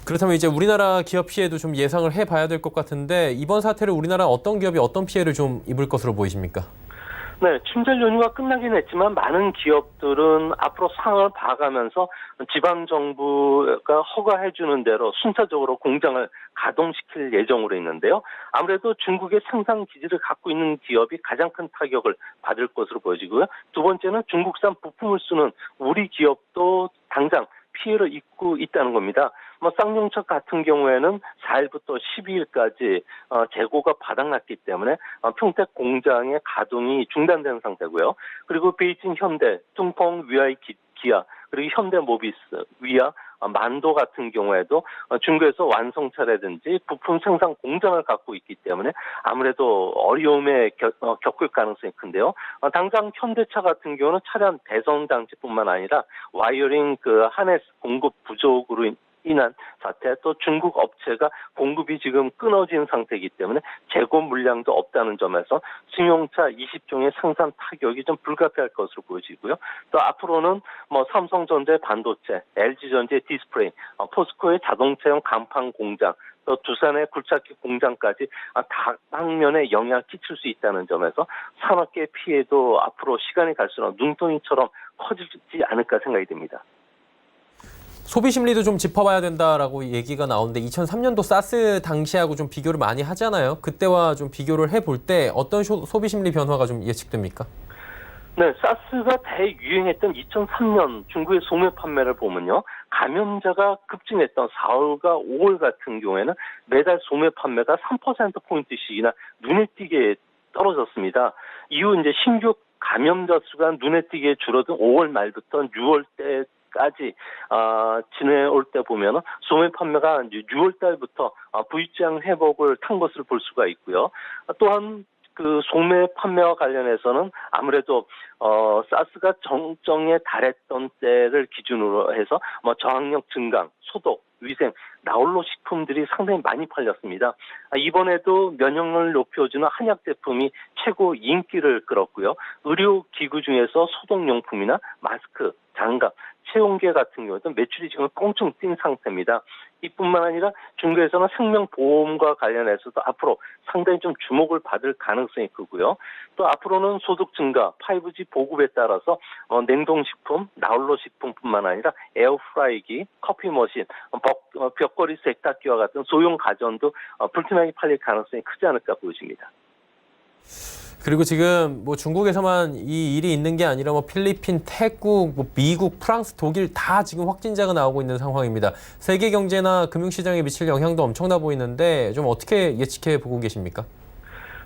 그렇다면 이제 우리나라 기업 피해도 좀 예상을 해봐야 될 것 같은데 이번 사태를 우리나라 어떤 기업이 어떤 피해를 좀 입을 것으로 보이십니까? 네, 춘절 연휴가 끝나긴 했지만 많은 기업들은 앞으로 상황을 봐가면서 지방정부가 허가해주는 대로 순차적으로 공장을 가동시킬 예정으로 있는데요. 아무래도 중국의 생산 기지를 갖고 있는 기업이 가장 큰 타격을 받을 것으로 보여지고요. 두 번째는 중국산 부품을 쓰는 우리 기업도 당장 피해를 입고 있다는 겁니다. 쌍용차 같은 경우에는 4일부터 12일까지 재고가 바닥났기 때문에 평택 공장의 가동이 중단된 상태고요. 그리고 베이징 현대, 퉁펑 위아이 기아, 그리고 현대모비스, 위아, 만도 같은 경우에도 중국에서 완성차라든지 부품 생산 공장을 갖고 있기 때문에 아무래도 어려움에 겪을 가능성이 큰데요. 당장 현대차 같은 경우는 차량 배선 장치뿐만 아니라 와이어링 그 하네스 공급 부족으로 인한 사태, 또 중국 업체가 공급이 지금 끊어진 상태이기 때문에 재고 물량도 없다는 점에서 승용차 20종의 생산 타격이 좀 불가피할 것으로 보여지고요. 또 앞으로는 삼성전자 반도체, LG전자 디스플레이, 포스코의 자동차용 간판 공장, 또 두산의 굴착기 공장까지 다방면에 영향을 끼칠 수 있다는 점에서 산업계 피해도 앞으로 시간이 갈수록 눈덩이처럼 커지지 않을까 생각이 됩니다. 소비 심리도 좀 짚어봐야 된다라고 얘기가 나오는데 2003년도 사스 당시하고 좀 비교를 많이 하잖아요. 그때와 좀 비교를 해볼 때 어떤 소비 심리 변화가 좀 예측됩니까? 네, 사스가 대유행했던 2003년 중국의 소매 판매를 보면요. 감염자가 급증했던 4월과 5월 같은 경우에는 매달 소매 판매가 3%포인트씩이나 눈에 띄게 떨어졌습니다. 이후 이제 신규 감염자 수가 눈에 띄게 줄어든 5월 말부터 6월 때까지 지내올 때 보면은 소매 판매가 이제 6월 달부터 V장 회복을 탄 것을 볼 수가 있고요. 또한 그 소매 판매와 관련해서는 아무래도 사스가 정점에 달했던 때를 기준으로 해서 뭐 저항력 증강, 소독, 위생, 나홀로 식품들이 상당히 많이 팔렸습니다. 이번에도 면역력을 높여주는 한약 제품이 최고 인기를 끌었고요. 의료기구 중에서 소독용품이나 마스크, 장갑, 체온계 같은 경우도 매출이 지금 껑충 뛴 상태입니다. 이뿐만 아니라 중국에서는 생명보험과 관련해서도 앞으로 상당히 좀 주목을 받을 가능성이 크고요. 또 앞으로는 소득 증가, 5G 보급에 따라서 냉동식품, 나홀로 식품뿐만 아니라 에어프라이기, 커피 머신, 벽걸이 세탁기와 같은 소형 가전도 불티나게 팔릴 가능성이 크지 않을까 보여집니다. 그리고 지금 뭐 중국에서만 이 일이 있는 게 아니라 뭐 필리핀, 태국, 뭐 미국, 프랑스, 독일 다 지금 확진자가 나오고 있는 상황입니다. 세계 경제나 금융시장에 미칠 영향도 엄청나 보이는데 좀 어떻게 예측해 보고 계십니까?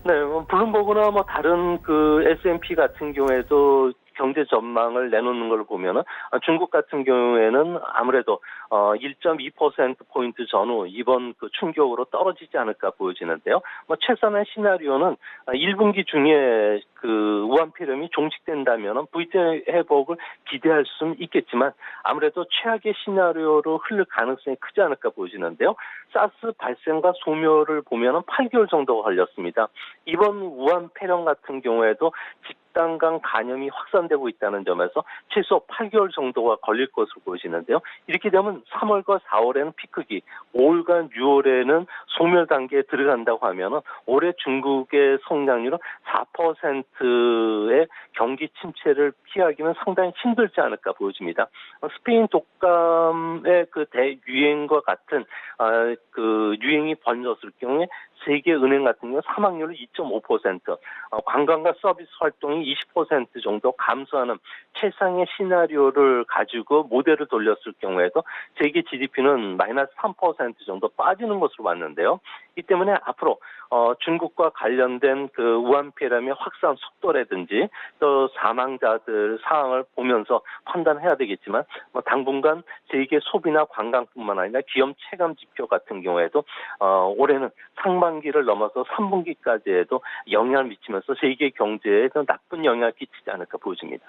네, 블룸버그나 뭐 다른 그 S&P 같은 경우에도 경제 전망을 내놓는 걸 보면은 중국 같은 경우에는 아무래도 1.2%포인트 전후 이번 그 충격으로 떨어지지 않을까 보여지는데요. 뭐 최선의 시나리오는 1분기 중에 그 우한폐렴이 종식된다면은 V자 회복을 기대할 수는 있겠지만 아무래도 최악의 시나리오로 흐를 가능성이 크지 않을까 보여지는데요. 사스 발생과 소멸을 보면은 8개월 정도가 걸렸습니다. 이번 우한폐렴 같은 경우에도 집단 간 감염이 확산되고 있다는 점에서 최소 8개월 정도가 걸릴 것으로 보여지는데요. 이렇게 되면 3월과 4월에는 피크기, 5월과 6월에는 소멸 단계에 들어간다고 하면은 올해 중국의 성장률은 4%의 경기 침체를 피하기는 상당히 힘들지 않을까 보여집니다. 스페인 독감의 그 대유행과 같은 그 유행이 번졌을 경우에 세계은행 같은 경우 사망률은 2.5%, 관광과 서비스 활동이 20% 정도 감소하는 최상의 시나리오를 가지고 모델을 돌렸을 경우에도 세계 GDP는 마이너스 3% 정도 빠지는 것으로 봤는데요. 이 때문에 앞으로 중국과 관련된 그 우한폐렴의 확산 속도라든지 또 사망자들 상황을 보면서 판단해야 되겠지만 당분간 세계 소비나 관광뿐만 아니라 기업 체감 지표 같은 경우에도 올해는 상반기를 넘어서 3분기까지에도 영향을 미치면서 세계 경제에 더 나쁜 영향을 끼치지 않을까 보여집니다.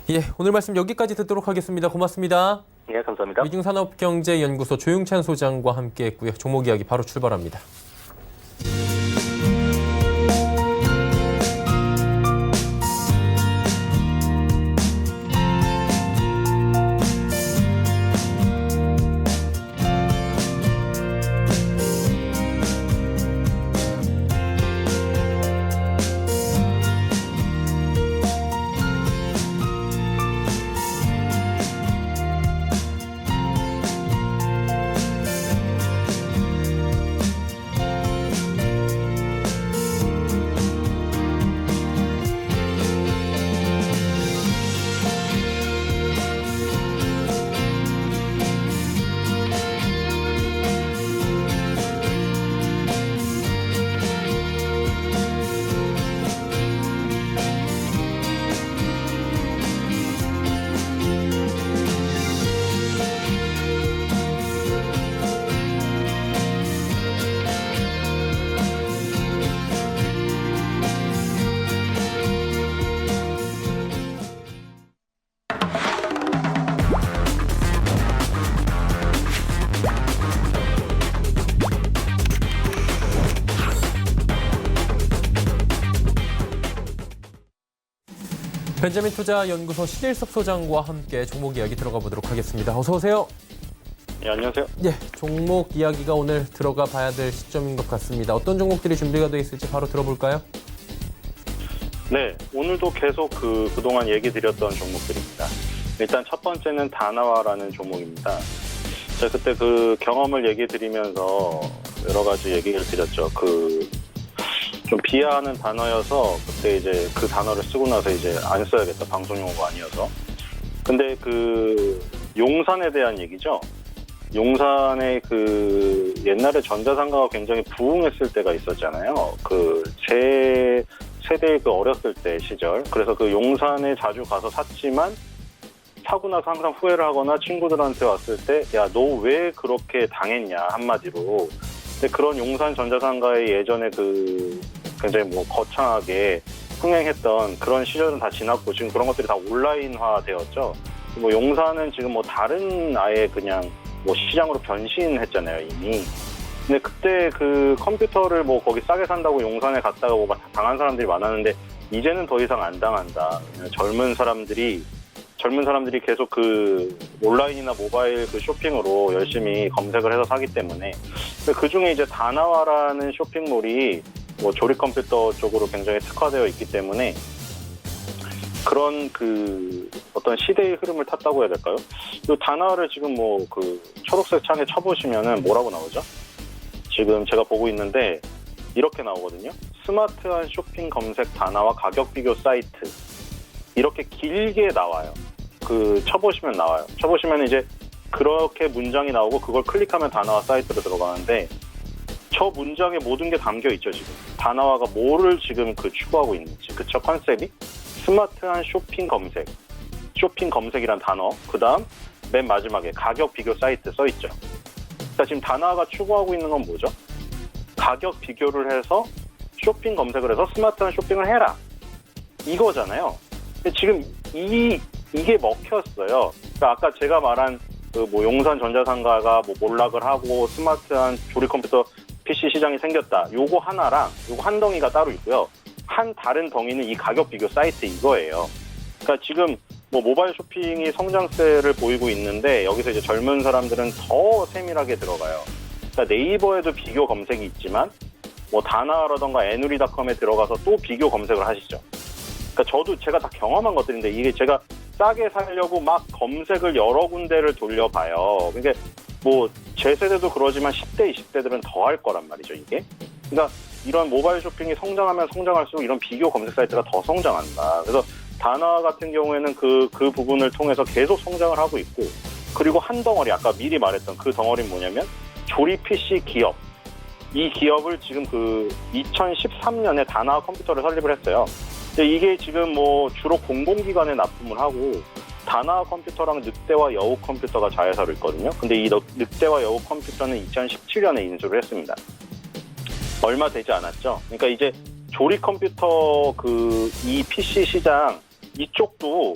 예, 오늘 말씀 여기까지 듣도록 하겠습니다. 고맙습니다. 예, 감사합니다. 위중산업경제연구소 조용찬 소장과 함께했고요. 종목 이야기 바로 출발합니다. 벤자민 투자연구소 신일섭 소장과 함께 종목 이야기 들어가 보도록 하겠습니다. 어서 오세요. 네, 안녕하세요. 예, 종목 이야기가 오늘 들어가 봐야 될 시점인 것 같습니다. 어떤 종목들이 준비가 돼 있을지 바로 들어볼까요? 네, 오늘도 계속 그동안 얘기 드렸던 종목들입니다. 일단 첫 번째는 다나와라는 종목입니다. 제가 그때 그 경험을 얘기 드리면서 여러 가지 얘기를 드렸죠. 좀 비하하는 단어여서 그때 이제 그 단어를 쓰고 나서 이제 안 써야겠다. 방송 용어가 아니어서. 근데 용산에 대한 얘기죠. 용산의 옛날에 전자상가가 굉장히 부흥했을 때가 있었잖아요. 세대의 그 어렸을 때 시절. 그래서 그 용산에 자주 가서 샀지만 사고 나서 항상 후회를 하거나 친구들한테 왔을 때 야, 너 왜 그렇게 당했냐 한마디로. 근데 그런 용산 전자상가의 예전에 그 굉장히 뭐 거창하게 흥행했던 그런 시절은 다 지났고 지금 그런 것들이 다 온라인화 되었죠. 뭐 용산은 지금 뭐 다른 아예 그냥 뭐 시장으로 변신했잖아요, 이미. 근데 그때 그 컴퓨터를 뭐 거기 싸게 산다고 용산에 갔다가 뭐 당한 사람들이 많았는데 이제는 더 이상 안 당한다. 젊은 사람들이 계속 그 온라인이나 모바일 그 쇼핑으로 열심히 검색을 해서 사기 때문에 그 중에 이제 다나와라는 쇼핑몰이 뭐 조립 컴퓨터 쪽으로 굉장히 특화되어 있기 때문에 그런 그 어떤 시대의 흐름을 탔다고 해야 될까요? 이 다나와를 지금 뭐 그 초록색 창에 쳐보시면은 뭐라고 나오죠? 지금 제가 보고 있는데 이렇게 나오거든요. 스마트한 쇼핑 검색 다나와 가격 비교 사이트. 이렇게 길게 나와요. 그 쳐보시면 나와요. 쳐보시면 이제 그렇게 문장이 나오고 그걸 클릭하면 다나와 사이트로 들어가는데 저 문장에 모든 게 담겨 있죠, 지금. 다나와가 뭐를 지금 그 추구하고 있는지. 그쵸, 컨셉이? 스마트한 쇼핑 검색이란 단어. 그 다음 맨 마지막에 가격 비교 사이트 써 있죠. 그러니까 지금 다나와가 추구하고 있는 건 뭐죠? 가격 비교를 해서 쇼핑 검색을 해서 스마트한 쇼핑을 해라. 이거잖아요. 근데 지금 이게 먹혔어요. 그러니까 아까 제가 말한 그 뭐 용산 전자상가가 뭐 몰락을 하고 스마트한 조립 컴퓨터 PC 시장이 생겼다. 요거 하나랑 요거 한 덩이가 따로 있고요. 한 다른 덩이는 이 가격 비교 사이트 이거예요. 그러니까 지금 뭐 모바일 쇼핑이 성장세를 보이고 있는데 여기서 이제 젊은 사람들은 더 세밀하게 들어가요. 그러니까 네이버에도 비교 검색이 있지만 뭐 다나와라던가 애누리닷컴에 들어가서 또 비교 검색을 하시죠. 그러니까 제가 다 경험한 것들인데 이게 제가 싸게 사려고 막 검색을 여러 군데를 돌려봐요. 그러니까 뭐 제 세대도 그러지만 10대, 20대들은 더 할 거란 말이죠, 이게. 그러니까 이런 모바일 쇼핑이 성장하면 성장할수록 이런 비교 검색 사이트가 더 성장한다. 그래서 다나와 같은 경우에는 그 부분을 통해서 계속 성장을 하고 있고 그리고 한 덩어리, 아까 미리 말했던 그 덩어리는 뭐냐면 조립 PC 기업. 이 기업을 지금 그 2013년에 다나와 컴퓨터를 설립을 했어요. 근데 이게 지금 뭐 주로 공공기관에 납품을 하고 다나와 컴퓨터랑 늑대와 여우 컴퓨터가 자회사로 있거든요. 근데 이 늑대와 여우 컴퓨터는 2017년에 인수를 했습니다. 얼마 되지 않았죠. 그러니까 이제 조립 컴퓨터 이 PC 시장 이쪽도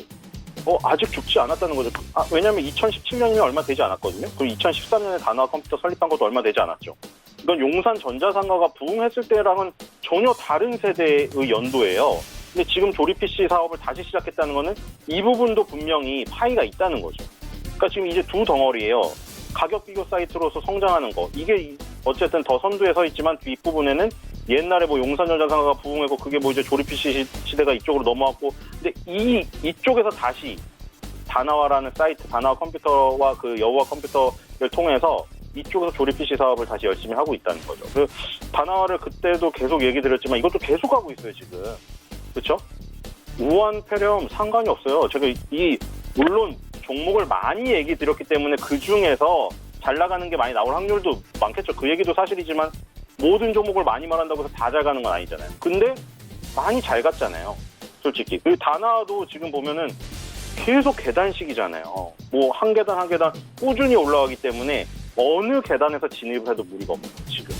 아직 죽지 않았다는 거죠. 왜냐하면 2017년이면 얼마 되지 않았거든요. 그리고 2013년에 다나와 컴퓨터 설립한 것도 얼마 되지 않았죠. 이건 용산 전자상가가 부흥했을 때랑은 전혀 다른 세대의 연도예요. 근데 지금 조립 PC 사업을 다시 시작했다는 거는 이 부분도 분명히 파이가 있다는 거죠. 그러니까 지금 이제 두 덩어리예요. 가격 비교 사이트로서 성장하는 거. 이게 어쨌든 더 선두에 서 있지만 뒷부분에는 옛날에 뭐 용산 전자상가가 부흥했고 그게 뭐 이제 조립 PC 시대가 이쪽으로 넘어왔고 근데 이쪽에서 다시 다나와라는 사이트, 다나와 컴퓨터와 그 여우와 컴퓨터를 통해서 이쪽에서 조립 PC 사업을 다시 열심히 하고 있다는 거죠. 그 다나와를 그때도 계속 얘기 드렸지만 이것도 계속 하고 있어요, 지금. 그렇죠? 우한, 폐렴 상관이 없어요. 제가 물론 종목을 많이 얘기 드렸기 때문에 그 중에서 잘 나가는 게 많이 나올 확률도 많겠죠. 그 얘기도 사실이지만 모든 종목을 많이 말한다고 해서 다 잘 가는 건 아니잖아요. 근데 많이 잘 갔잖아요. 솔직히. 그리고 다나와도 지금 보면은 계속 계단식이잖아요. 뭐 한 계단 한 계단 꾸준히 올라가기 때문에 어느 계단에서 진입을 해도 무리가 없는 거예요, 지금.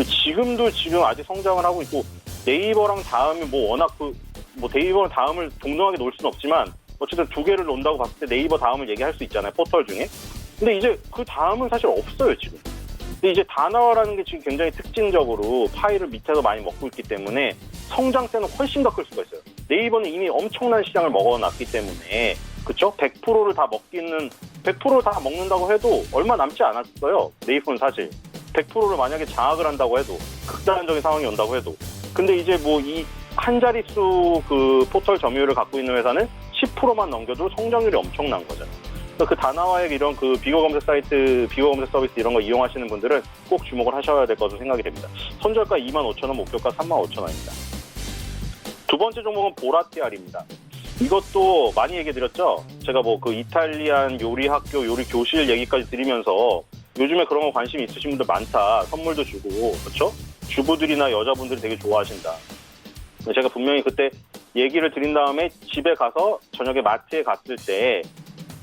지금도 지금 아직 성장을 하고 있고 네이버랑 다음이 뭐 워낙 네이버랑 다음을 동등하게 놓을 수는 없지만 어쨌든 두 개를 놓는다고 봤을 때 네이버 다음을 얘기할 수 있잖아요, 포털 중에. 근데 이제 그 다음은 사실 없어요, 지금. 근데 이제 다나와라는 게 지금 굉장히 특징적으로 파이를 밑에서 많이 먹고 있기 때문에 성장세는 훨씬 더 클 수가 있어요. 네이버는 이미 엄청난 시장을 먹어놨기 때문에 그쵸? 100%를 다 100%를 다 먹는다고 해도 얼마 남지 않았어요. 네이버는 사실 100%를 만약에 장악을 한다고 해도 극단적인 상황이 온다고 해도 근데 이제 뭐 이 한 자릿수 그 포털 점유율을 갖고 있는 회사는 10%만 넘겨도 성장률이 엄청난 거잖아요. 그 다나와의 이런 그 비교 검색 사이트, 비교 검색 서비스 이런 거 이용하시는 분들은 꼭 주목을 하셔야 될 것으로 생각이 됩니다. 손절가 25,000원, 목표가 35,000원입니다. 두 번째 종목은 보라티알입니다. 이것도 많이 얘기 드렸죠. 제가 뭐 그 이탈리안 요리 학교, 요리 교실 얘기까지 드리면서 요즘에 그런 거 관심 있으신 분들 많다. 선물도 주고, 그렇죠? 주부들이나 여자분들이 되게 좋아하신다. 제가 분명히 그때 얘기를 드린 다음에 집에 가서 저녁에 마트에 갔을 때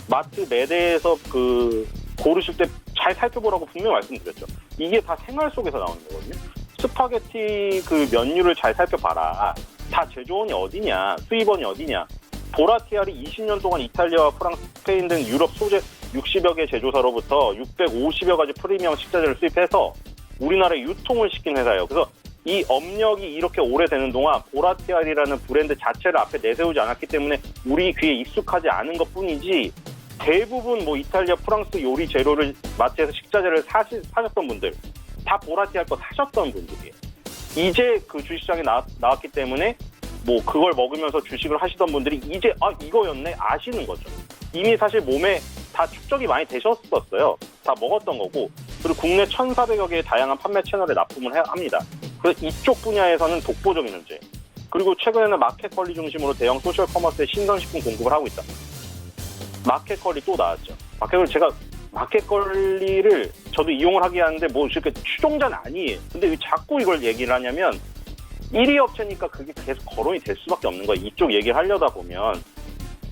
마트 매대에서 그 고르실 때 잘 살펴보라고 분명히 말씀드렸죠. 이게 다 생활 속에서 나오는 거거든요. 스파게티 그 면류를 잘 살펴봐라. 다 제조원이 어디냐, 수입원이 어디냐. 보라티알이 20년 동안 이탈리아와 프랑스, 스페인 등 유럽 소재 60여 개 제조사로부터 650여 가지 프리미엄 식자재를 수입해서 우리나라에 유통을 시킨 회사예요. 그래서 이 업력이 이렇게 오래되는 동안 보라티알이라는 브랜드 자체를 앞에 내세우지 않았기 때문에 우리 귀에 익숙하지 않은 것뿐이지 대부분 뭐 이탈리아, 프랑스 요리 재료를 마트에서 식자재를 사셨던 분들 다 보라티알 거 사셨던 분들이에요. 이제 그 주식시장에 나왔기 때문에 뭐 그걸 먹으면서 주식을 하시던 분들이 이제 이거였네 아시는 거죠. 이미 사실 몸에 다 축적이 많이 되셨었어요. 다 먹었던 거고 그리고 국내 1,400여 개의 다양한 판매 채널에 납품을 합니다. 그래서 이쪽 분야에서는 독보적인 존재. 그리고 최근에는 마켓컬리 중심으로 대형 소셜 커머스에 신선식품 공급을 하고 있다. 마켓컬리 또 나왔죠. 마켓컬리를 저도 이용을 하게 하는데 뭐 이렇게 추종자는 아니에요. 근데 왜 자꾸 이걸 얘기를 하냐면 1위 업체니까 그게 계속 거론이 될 수밖에 없는 거예요. 이쪽 얘기를 하려다 보면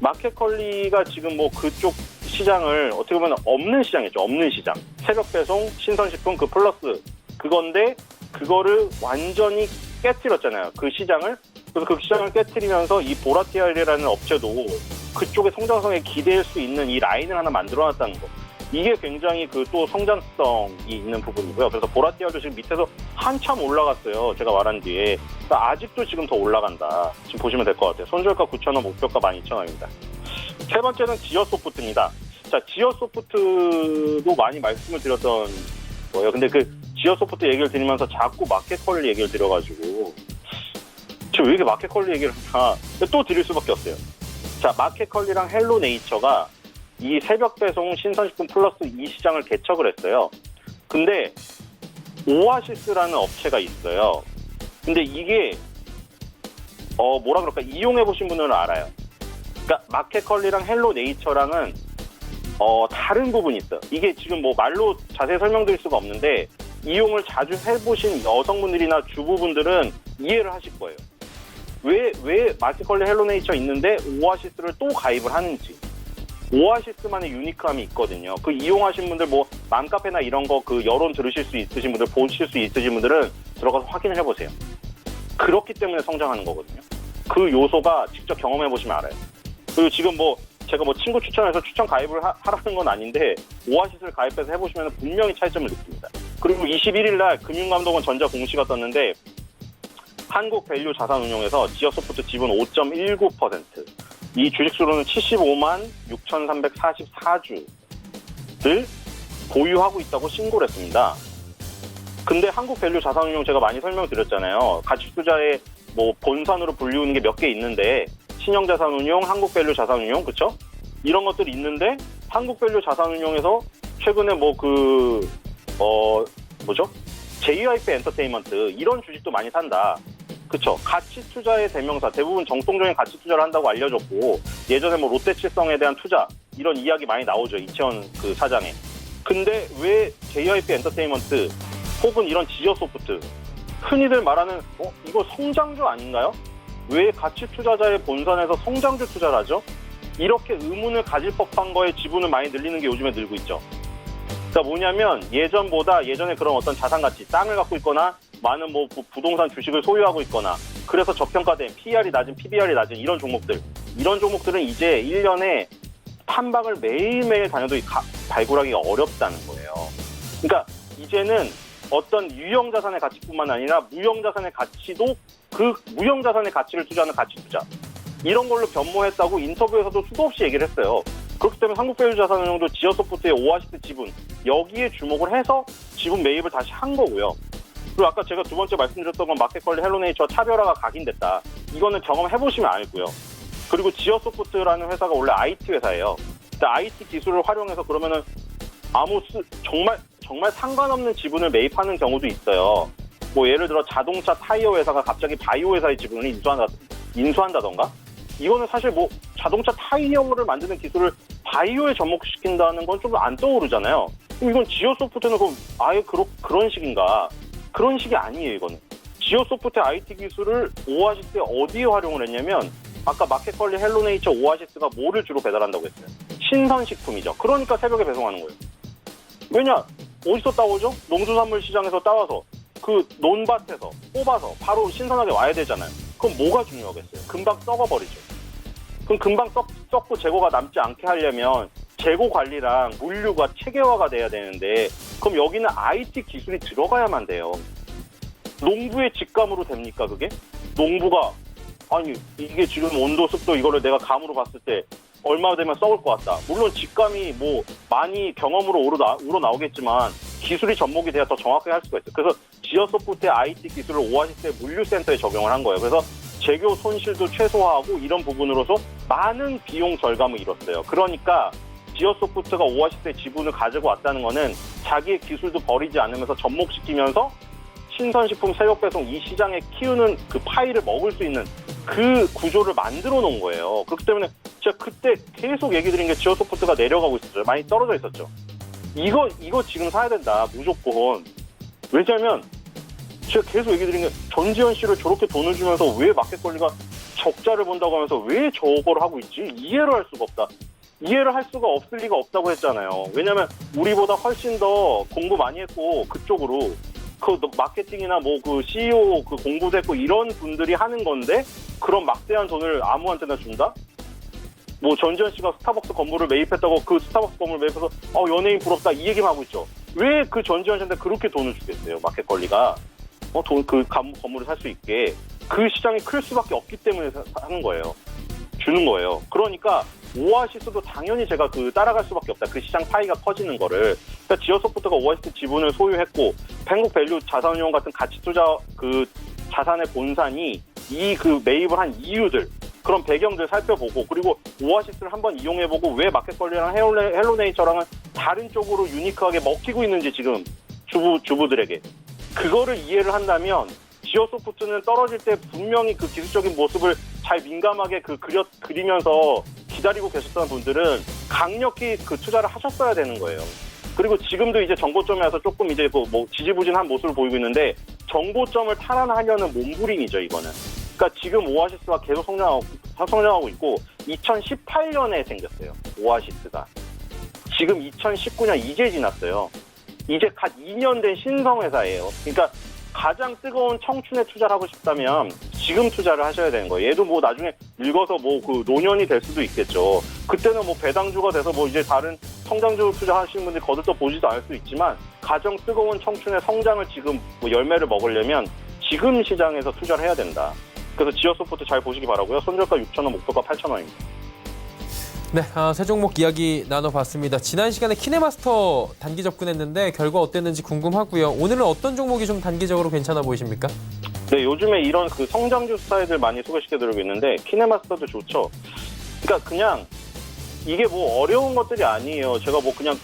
마켓컬리가 지금 뭐 그쪽 시장을 어떻게 보면 없는 시장이죠. 없는 시장. 새벽 배송, 신선식품 그 플러스 그건데 그거를 완전히 깨트렸잖아요. 그 시장을. 그래서 그 시장을 깨트리면서 이 보라티알이라는 업체도 그쪽의 성장성에 기대할 수 있는 이 라인을 하나 만들어놨다는 거. 이게 굉장히 그 또 성장성이 있는 부분이고요. 그래서 보라티알도 지금 밑에서 한참 올라갔어요. 제가 말한 뒤에. 그러니까 아직도 지금 더 올라간다. 지금 보시면 될 것 같아요. 손절가 9,000원, 목표가 12,000원입니다. 세 번째는 지어소프트입니다. 자, 지어소프트도 많이 말씀을 드렸던 거예요. 근데 그 지어소프트 얘기를 드리면서 자꾸 마켓컬리 얘기를 드려가지고 지금 왜 이렇게 마켓컬리 얘기를 하나 또 드릴 수밖에 없어요. 자, 마켓컬리랑 헬로네이처가 이 새벽 배송 신선식품 플러스 이 시장을 개척을 했어요. 근데 오아시스라는 업체가 있어요. 근데 이게 뭐라 그럴까 이용해 보신 분들은 알아요. 그러니까 마켓컬리랑 헬로네이처랑은 다른 부분이 있어요. 이게 지금 뭐 말로 자세히 설명드릴 수가 없는데 이용을 자주 해보신 여성분들이나 주부분들은 이해를 하실 거예요. 왜 마켓컬리 헬로네이처 있는데 오아시스를 또 가입을 하는지. 오아시스만의 유니크함이 있거든요. 그 이용하신 분들 뭐 맘카페나 이런 거 그 여론 들으실 수 있으신 분들 보실 수 있으신 분들은 들어가서 확인을 해보세요. 그렇기 때문에 성장하는 거거든요. 그 요소가 직접 경험해 보시면 알아요. 그리고 지금 뭐 제가 뭐 친구 추천해서 추천 가입을 하라는 건 아닌데 오아시스를 가입해서 해보시면 분명히 차이점을 느낍니다. 그리고 21일 날 금융감독원 전자 공시가 떴는데 한국밸류 자산운용에서 지어소프트 지분 5.19%, 이 주식수로는 75만 6,344주를 보유하고 있다고 신고를 했습니다. 근데 한국밸류 자산운용 제가 많이 설명드렸잖아요. 가치투자의 뭐 본산으로 불리우는 게 몇 개 있는데 신영자산운용, 한국밸류 자산운용, 그쵸? 이런 것들이 있는데 한국밸류 자산운용에서 최근에 뭐 JYP 엔터테인먼트 이런 주식도 많이 산다. 그쵸. 가치 투자의 대명사, 대부분 정통적인 가치 투자를 한다고 알려졌고, 예전에 뭐 롯데칠성에 대한 투자, 이런 이야기 많이 나오죠. 이채원 그 사장에. 근데 왜 JYP 엔터테인먼트, 혹은 이런 지어소프트, 흔히들 말하는, 이거 성장주 아닌가요? 왜 가치 투자자의 본산에서 성장주 투자를 하죠? 이렇게 의문을 가질 법한 거에 지분을 많이 늘리는 게 요즘에 늘고 있죠. 그러니까 뭐냐면, 예전에 그런 어떤 자산 가치, 땅을 갖고 있거나, 많은 뭐 부동산 주식을 소유하고 있거나 그래서 저평가된 PER이 낮은 PBR이 낮은 이런 종목들은 이제 1년에 탐방을 매일매일 다녀도 발굴하기가 어렵다는 거예요. 그러니까 이제는 어떤 유형자산의 가치뿐만 아니라 무형자산의 가치도 그 무형자산의 가치를 투자하는 가치투자 이런 걸로 변모했다고 인터뷰에서도 수도 없이 얘기를 했어요. 그렇기 때문에 한국밸류자산운용도 지어소프트의 오아시스 지분 여기에 주목을 해서 지분 매입을 다시 한 거고요. 그리고 아까 제가 두 번째 말씀드렸던 건 마켓컬리 헬로네이처와 차별화가 각인됐다. 이거는 경험해보시면 알고요. 그리고 지어소프트라는 회사가 원래 IT 회사예요. 근데 IT 기술을 활용해서 그러면은 정말 상관없는 지분을 매입하는 경우도 있어요. 뭐 예를 들어 자동차 타이어 회사가 갑자기 바이오 회사의 지분을 인수한다던가. 이거는 사실 뭐 자동차 타이어를 만드는 기술을 바이오에 접목시킨다는 건 좀 안 떠오르잖아요. 그럼 이건 지어소프트는 그럼 아예 그런 식인가? 그런 식이 아니에요, 이거는. 지오소프트의 IT 기술을 오아시스에 어디에 활용을 했냐면 아까 마켓컬리, 헬로네이처, 오아시스가 뭐를 주로 배달한다고 했어요? 신선식품이죠. 그러니까 새벽에 배송하는 거예요. 왜냐? 어디서 따오죠? 농수산물 시장에서 따와서 그 논밭에서 뽑아서 바로 신선하게 와야 되잖아요. 그럼 뭐가 중요하겠어요? 금방 썩어버리죠. 그럼 금방 썩고 재고가 남지 않게 하려면 재고 관리랑 물류가 체계화가 돼야 되는데 그럼 여기는 IT 기술이 들어가야만 돼요. 농부의 직감으로 됩니까 그게? 농부가 아니 이게 지금 온도 습도 이거를 내가 감으로 봤을 때 얼마 되면 썩을 것 같다. 물론 직감이 뭐 많이 경험으로 우러나오겠지만 기술이 접목이 돼야 더 정확하게 할 수가 있어요. 그래서 지오소프트의 IT 기술을 오아시스의 물류센터에 적용을 한 거예요. 그래서 재고 손실도 최소화하고 이런 부분으로서 많은 비용 절감을 이뤘어요. 그러니까 지오소프트가 오아시스의 지분을 가지고 왔다는 거는 자기의 기술도 버리지 않으면서 접목시키면서 신선식품 새벽 배송 이 시장에 키우는 그 파이를 먹을 수 있는 그 구조를 만들어 놓은 거예요. 그렇기 때문에 제가 그때 계속 얘기 드린 게 지오소프트가 내려가고 있었죠. 많이 떨어져 있었죠. 이거 지금 사야 된다. 무조건. 왜냐하면 제가 계속 얘기 드린 게 전지현 씨를 저렇게 돈을 주면서 왜 마켓컬리가 적자를 본다고 하면서 왜 저걸 하고 있지? 이해를 할 수가 없다. 이해를 할 수가 없을 리가 없다고 했잖아요. 왜냐하면 우리보다 훨씬 더 공부 많이 했고 그쪽으로 그 마케팅이나 뭐 그 CEO 그 공부도 했고 이런 분들이 하는 건데 그런 막대한 돈을 아무한테나 준다? 뭐 전지현 씨가 스타벅스 건물을 매입했다고 그 스타벅스 건물 매입해서 연예인 부럽다 이 얘기만 하고 있죠. 왜 그 전지현 씨한테 그렇게 돈을 주겠어요? 마켓컬리가 그 건물을 살 수 있게 그 시장이 클 수밖에 없기 때문에 하는 거예요. 주는 거예요. 그러니까 오아시스도 당연히 제가 따라갈 수밖에 없다. 그 시장 파이가 커지는 거를. 그러니까 지오소프트가 오아시스 지분을 소유했고 펜국밸류 자산운용 같은 가치투자 그 자산의 본산이 이 매입을 한 이유들 그런 배경들 살펴보고 그리고 오아시스를 한번 이용해보고 왜 마켓컬리랑 헬로네이처랑은 다른 쪽으로 유니크하게 먹히고 있는지 지금 주부들에게 그거를 이해를 한다면 지오소프트는 떨어질 때 분명히 그 기술적인 모습을 잘 민감하게 그리면서 기다리고 계셨던 분들은 강력히 투자를 하셨어야 되는 거예요. 그리고 지금도 이제 정고점에 와서 조금 이제 뭐 지지부진한 모습을 보이고 있는데 정고점을 탈환하려는 몸부림이죠, 이거는. 그러니까 지금 오아시스가 계속 성장하고 있고 2018년에 생겼어요, 오아시스가. 지금 2019년 이제 지났어요. 이제 갓 2년 된 신성회사예요. 그러니까 가장 뜨거운 청춘에 투자를 하고 싶다면 지금 투자를 하셔야 되는 거예요. 얘도 뭐 나중에 늙어서 노년이 될 수도 있겠죠. 그때는 뭐 배당주가 돼서 이제 다른 성장주 투자하시는 분들이 거들떠 보지도 않을 수 있지만 가장 뜨거운 청춘의 성장을 지금 열매를 먹으려면 지금 시장에서 투자를 해야 된다. 그래서 지오소프트 잘 보시기 바라고요. 손절가 6,000원, 목표가 8,000원입니다. 네, 세 종목 이야기 나눠봤습니다. 지난 시간에 키네마스터 단기 접근했는데 결과 어땠는지 궁금하고요. 오늘은 어떤 종목이 좀 단기적으로 괜찮아 보이십니까? 네, 요즘에 이런 성장주 스타일들 많이 소개시켜드리고 있는데 키네마스터도 좋죠. 그러니까 그냥 이게 어려운 것들이 아니에요. 제가 그냥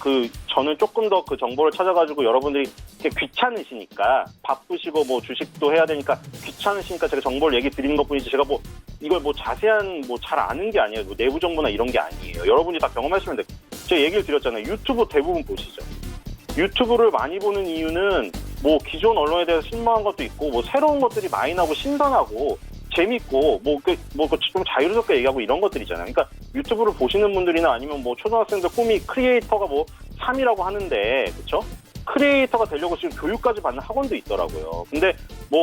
저는 조금 더 정보를 찾아가지고 여러분들이 귀찮으시니까 바쁘시고 주식도 해야 되니까 귀찮으시니까 제가 정보를 얘기 드리는 것뿐이지 제가 이걸 자세한 잘 아는 게 아니에요. 내부 정보나 이런 게 아니에요. 여러분이 다 경험하시면 돼요. 제가 얘기를 드렸잖아요. 유튜브 대부분 보시죠. 유튜브를 많이 보는 이유는 기존 언론에 대해서 신망한 것도 있고 새로운 것들이 많이 나오고 신선하고 재밌고 좀 자유롭게 얘기하고 이런 것들이잖아요. 그러니까 유튜브를 보시는 분들이나 아니면 초등학생들 꿈이 크리에이터가 3이라고 하는데 그렇죠? 크리에이터가 되려고 지금 교육까지 받는 학원도 있더라고요. 근데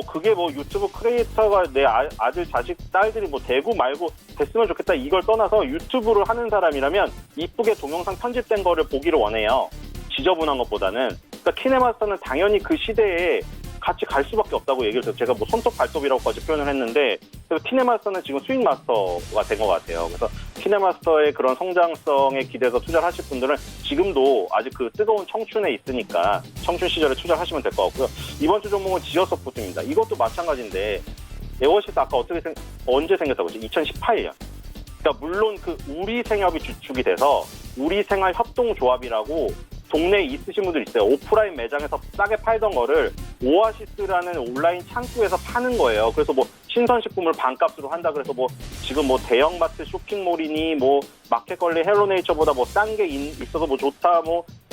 그게 유튜브 크리에이터가 내 아들, 자식, 딸들이 되고 말고 됐으면 좋겠다 이걸 떠나서 유튜브를 하는 사람이라면 이쁘게 동영상 편집된 거를 보기를 원해요. 지저분한 것보다는. 그러니까 키네마스터는 당연히 그 시대에 같이 갈 수밖에 없다고 얘기를 해서 제가 손톱 발톱이라고까지 표현을 했는데 그래서 키네마스터는 지금 스윙 마스터가 된 것 같아요. 그래서 키네마스터의 그런 성장성에 기대서 투자를 하실 분들은 지금도 아직 뜨거운 청춘에 있으니까 청춘 시절에 투자를 하시면 될 것 같고요. 이번 주 종목은 지오소프트입니다. 이것도 마찬가지인데 오아시스 아까 언제 생겼다고 했지? 2018년. 그러니까 물론 우리생협이 주축이 돼서 우리생활협동조합이라고 동네에 있으신 분들 있어요. 오프라인 매장에서 싸게 팔던 거를 오아시스라는 온라인 창구에서 파는 거예요. 그래서 신선식품을 반값으로 한다 그래서 지금 대형마트 쇼핑몰이니 마켓컬리 헬로네이처보다 싼 게 있어서 좋다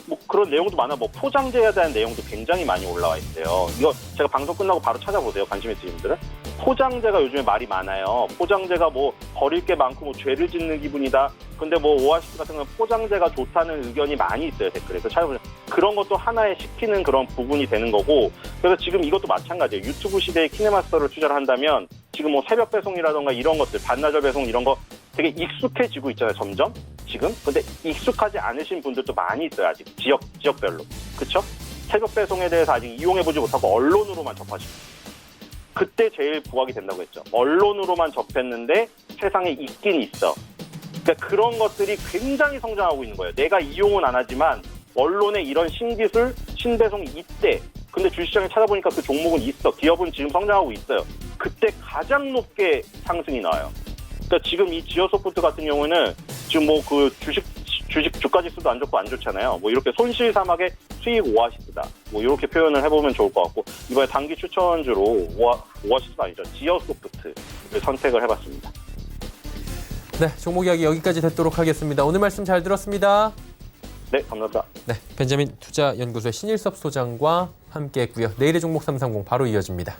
뭐 그런 내용도 많아. 뭐 포장재에 대한 내용도 굉장히 많이 올라와 있어요. 이거 제가 방송 끝나고 바로 찾아보세요. 관심 있으신 분들은. 포장재가 요즘에 말이 많아요. 포장재가 뭐 버릴 게 많고 뭐 죄를 짓는 기분이다. 근데 뭐 오아시스 같은 건 포장재가 좋다는 의견이 많이 있어요. 댓글에. 그래서 찾아보세요. 그런 것도 하나에 시키는 그런 부분이 되는 거고, 그래서 지금 이것도 마찬가지예요. 유튜브 시대에 키네마스터를 투자를 한다면 지금 뭐 새벽 배송이라던가 이런 것들, 반나절 배송 이런 거 되게 익숙해지고 있잖아요. 점점 지금. 근데 익숙하지 않으신 분들도 많이 있어요. 아직 지역별로. 그렇죠? 새벽 배송에 대해서 아직 이용해보지 못하고 언론으로만 접하시고, 그때 제일 부각이 된다고 했죠. 언론으로만 접했는데 세상에 있긴 있어. 그러니까 그런 것들이 굉장히 성장하고 있는 거예요. 내가 이용은 안 하지만 언론에 이런 신기술, 신배송이 있대. 근데 주식시장에 찾아보니까 그 종목은 있어. 기업은 지금 성장하고 있어요. 그때 가장 높게 상승이 나와요. 그러니까 지금 이 지어소프트 같은 경우는 지금 뭐 그 주식 주가 지수도 안 좋고 안 좋잖아요. 뭐 이렇게 손실 사막의 수익 오아시스다. 뭐 이렇게 표현을 해보면 좋을 것 같고, 이번에 단기 추천주로 오아시스가 아니죠. 지어소프트를 선택을 해봤습니다. 네, 종목 이야기 여기까지 듣도록 하겠습니다. 오늘 말씀 잘 들었습니다. 네, 감사합니다. 네, 벤자민 투자연구소의 신일섭 소장과 함께했고요. 내일의 종목 330 바로 이어집니다.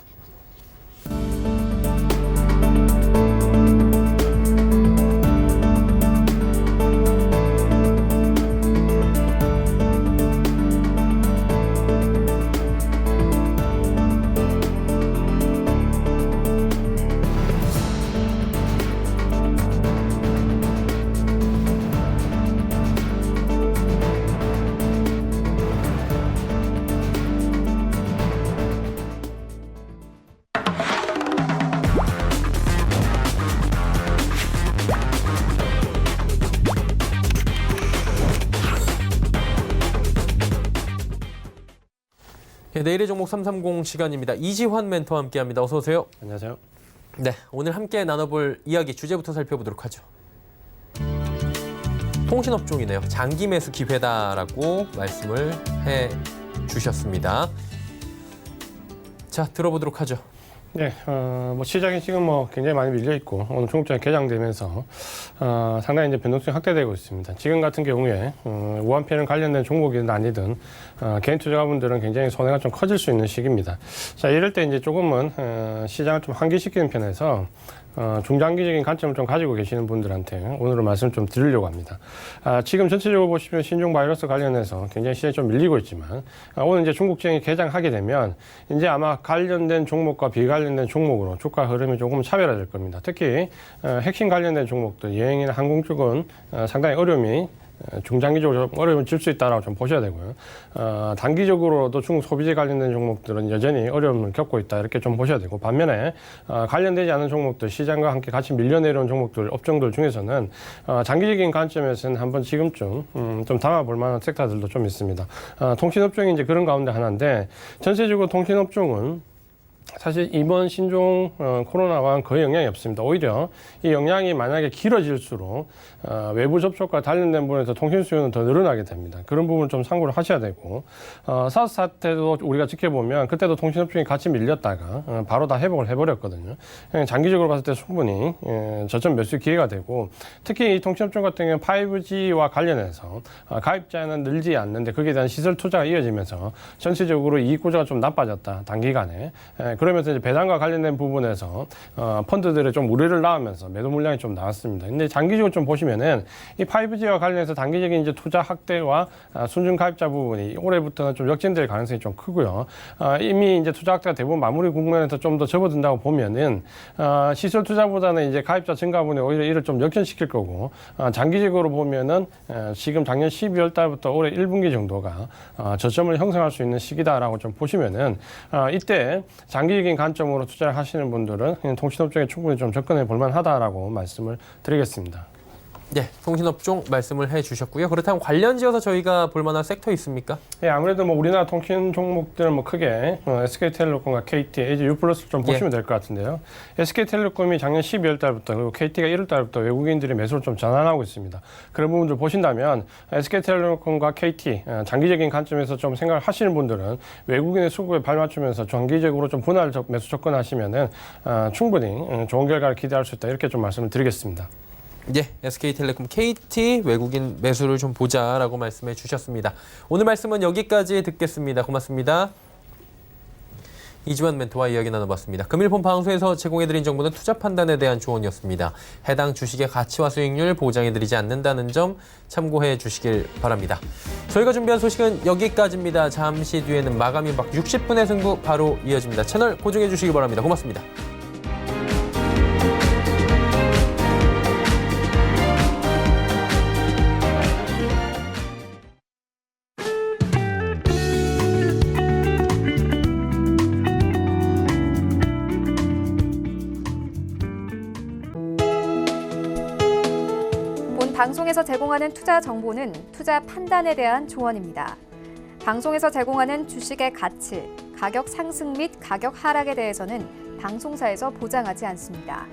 네, 내일의 종목 330 시간입니다. 이지환 멘토와 함께합니다. 어서 오세요. 안녕하세요. 네, 오늘 함께 나눠볼 이야기 주제부터 살펴보도록 하죠. 통신업종이네요. 장기 매수 기회다라고 말씀을 해주셨습니다. 자, 들어보도록 하죠. 네, 뭐 시장이 지금 뭐 굉장히 많이 밀려 있고 오늘 중국장이 개장되면서 상당히 이제 변동성이 확대되고 있습니다. 지금 같은 경우에 우한폐는 관련된 종목이든 아니든 개인 투자자분들은 굉장히 손해가 좀 커질 수 있는 시기입니다. 자, 이럴 때 이제 조금은 시장을 좀 환기시키는 편에서 중장기적인 관점을 좀 가지고 계시는 분들한테 오늘은 말씀을 좀 드리려고 합니다. 지금 전체적으로 보시면 신종 바이러스 관련해서 굉장히 시장이 좀 밀리고 있지만 오늘 이제 중국장이 개장하게 되면 이제 아마 관련된 종목과 비관련된 종목으로 주가 흐름이 조금 차별화될 겁니다. 특히 핵심 관련된 종목들, 여행이나 항공 쪽은 상당히 어려움이 중장기적으로 좀 어려움을 줄 수 있다라고 좀 보셔야 되고요. 단기적으로도 중국 소비재 관련된 종목들은 여전히 어려움을 겪고 있다 이렇게 좀 보셔야 되고, 반면에 관련되지 않은 종목들, 시장과 함께 같이 밀려내려온 종목들, 업종들 중에서는 장기적인 관점에서는 한번 지금쯤 좀 담아볼 만한 섹터들도 좀 있습니다. 통신업종이 이제 그런 가운데 하나인데, 전체적으로 통신업종은 사실 이번 신종 코로나와는 거의 영향이 없습니다. 오히려 이 영향이 만약에 길어질수록 외부 접촉과 관련된 부분에서 통신 수요는 더 늘어나게 됩니다. 그런 부분을 좀 참고를 하셔야 되고, 사스 사태도 우리가 지켜보면 그때도 통신업종이 같이 밀렸다가 바로 다 회복을 해버렸거든요. 장기적으로 봤을 때 충분히 저점 매수 기회가 되고, 특히 이 통신업종 같은 경우는 5G와 관련해서 가입자는 늘지 않는데 거기에 대한 시설 투자가 이어지면서 전체적으로 이익 구조가 좀 나빠졌다, 단기간에. 그러면서 이제 배당과 관련된 부분에서 펀드들의 좀 우려를 낳으면서 매도 물량이 좀 나왔습니다. 근데 장기적으로 좀 보시면은 이 5G와 관련해서 단기적인 이제 투자 확대와 순증 가입자 부분이 올해부터는 좀 역전될 가능성이 좀 크고요. 이미 이제 투자 확대가 대부분 마무리 국면에서 좀 더 접어든다고 보면은 시설 투자보다는 이제 가입자 증가 부분이 오히려 이를 좀 역전시킬 거고, 장기적으로 보면은 지금 작년 12월 달부터 올해 1분기 정도가 저점을 형성할 수 있는 시기다라고 좀 보시면은 이때 장기적인 관점으로 투자를 하시는 분들은 통신업종에 충분히 좀 접근해 볼 만하다라고 말씀을 드리겠습니다. 네, 통신업종 말씀을 해주셨고요. 그렇다면 관련지어서 저희가 볼 만한 섹터 있습니까? 예, 아무래도 뭐 우리나라 통신 종목들은 뭐 크게 SK텔레콤과 KT, LG U+를 좀 보시면 될 것 같은데요. SK텔레콤이 작년 12월 달부터, 그리고 KT가 1월 달부터 외국인들이 매수를 좀 전환하고 있습니다. 그런 부분들 보신다면 SK텔레콤과 KT 장기적인 관점에서 좀 생각을 하시는 분들은 외국인의 수급에 발맞추면서 장기적으로 좀 분할 매수 접근하시면은 충분히 좋은 결과를 기대할 수 있다, 이렇게 좀 말씀을 드리겠습니다. 예, SK텔레콤 KT 외국인 매수를 좀 보자라고 말씀해 주셨습니다. 오늘 말씀은 여기까지 듣겠습니다. 고맙습니다. 이지환 멘토와 이야기 나눠봤습니다. 금일본 방송에서 제공해드린 정보는 투자 판단에 대한 조언이었습니다. 해당 주식의 가치와 수익률 보장해드리지 않는다는 점 참고해 주시길 바랍니다. 저희가 준비한 소식은 여기까지입니다. 잠시 뒤에는 마감이 막 60분의 승부 바로 이어집니다. 채널 고정해 주시기 바랍니다. 고맙습니다. 방송에서 제공하는 투자 정보는 투자 판단에 대한 조언입니다. 방송에서 제공하는 주식의 가치, 가격 상승 및 가격 하락에 대해서는 방송사에서 보장하지 않습니다.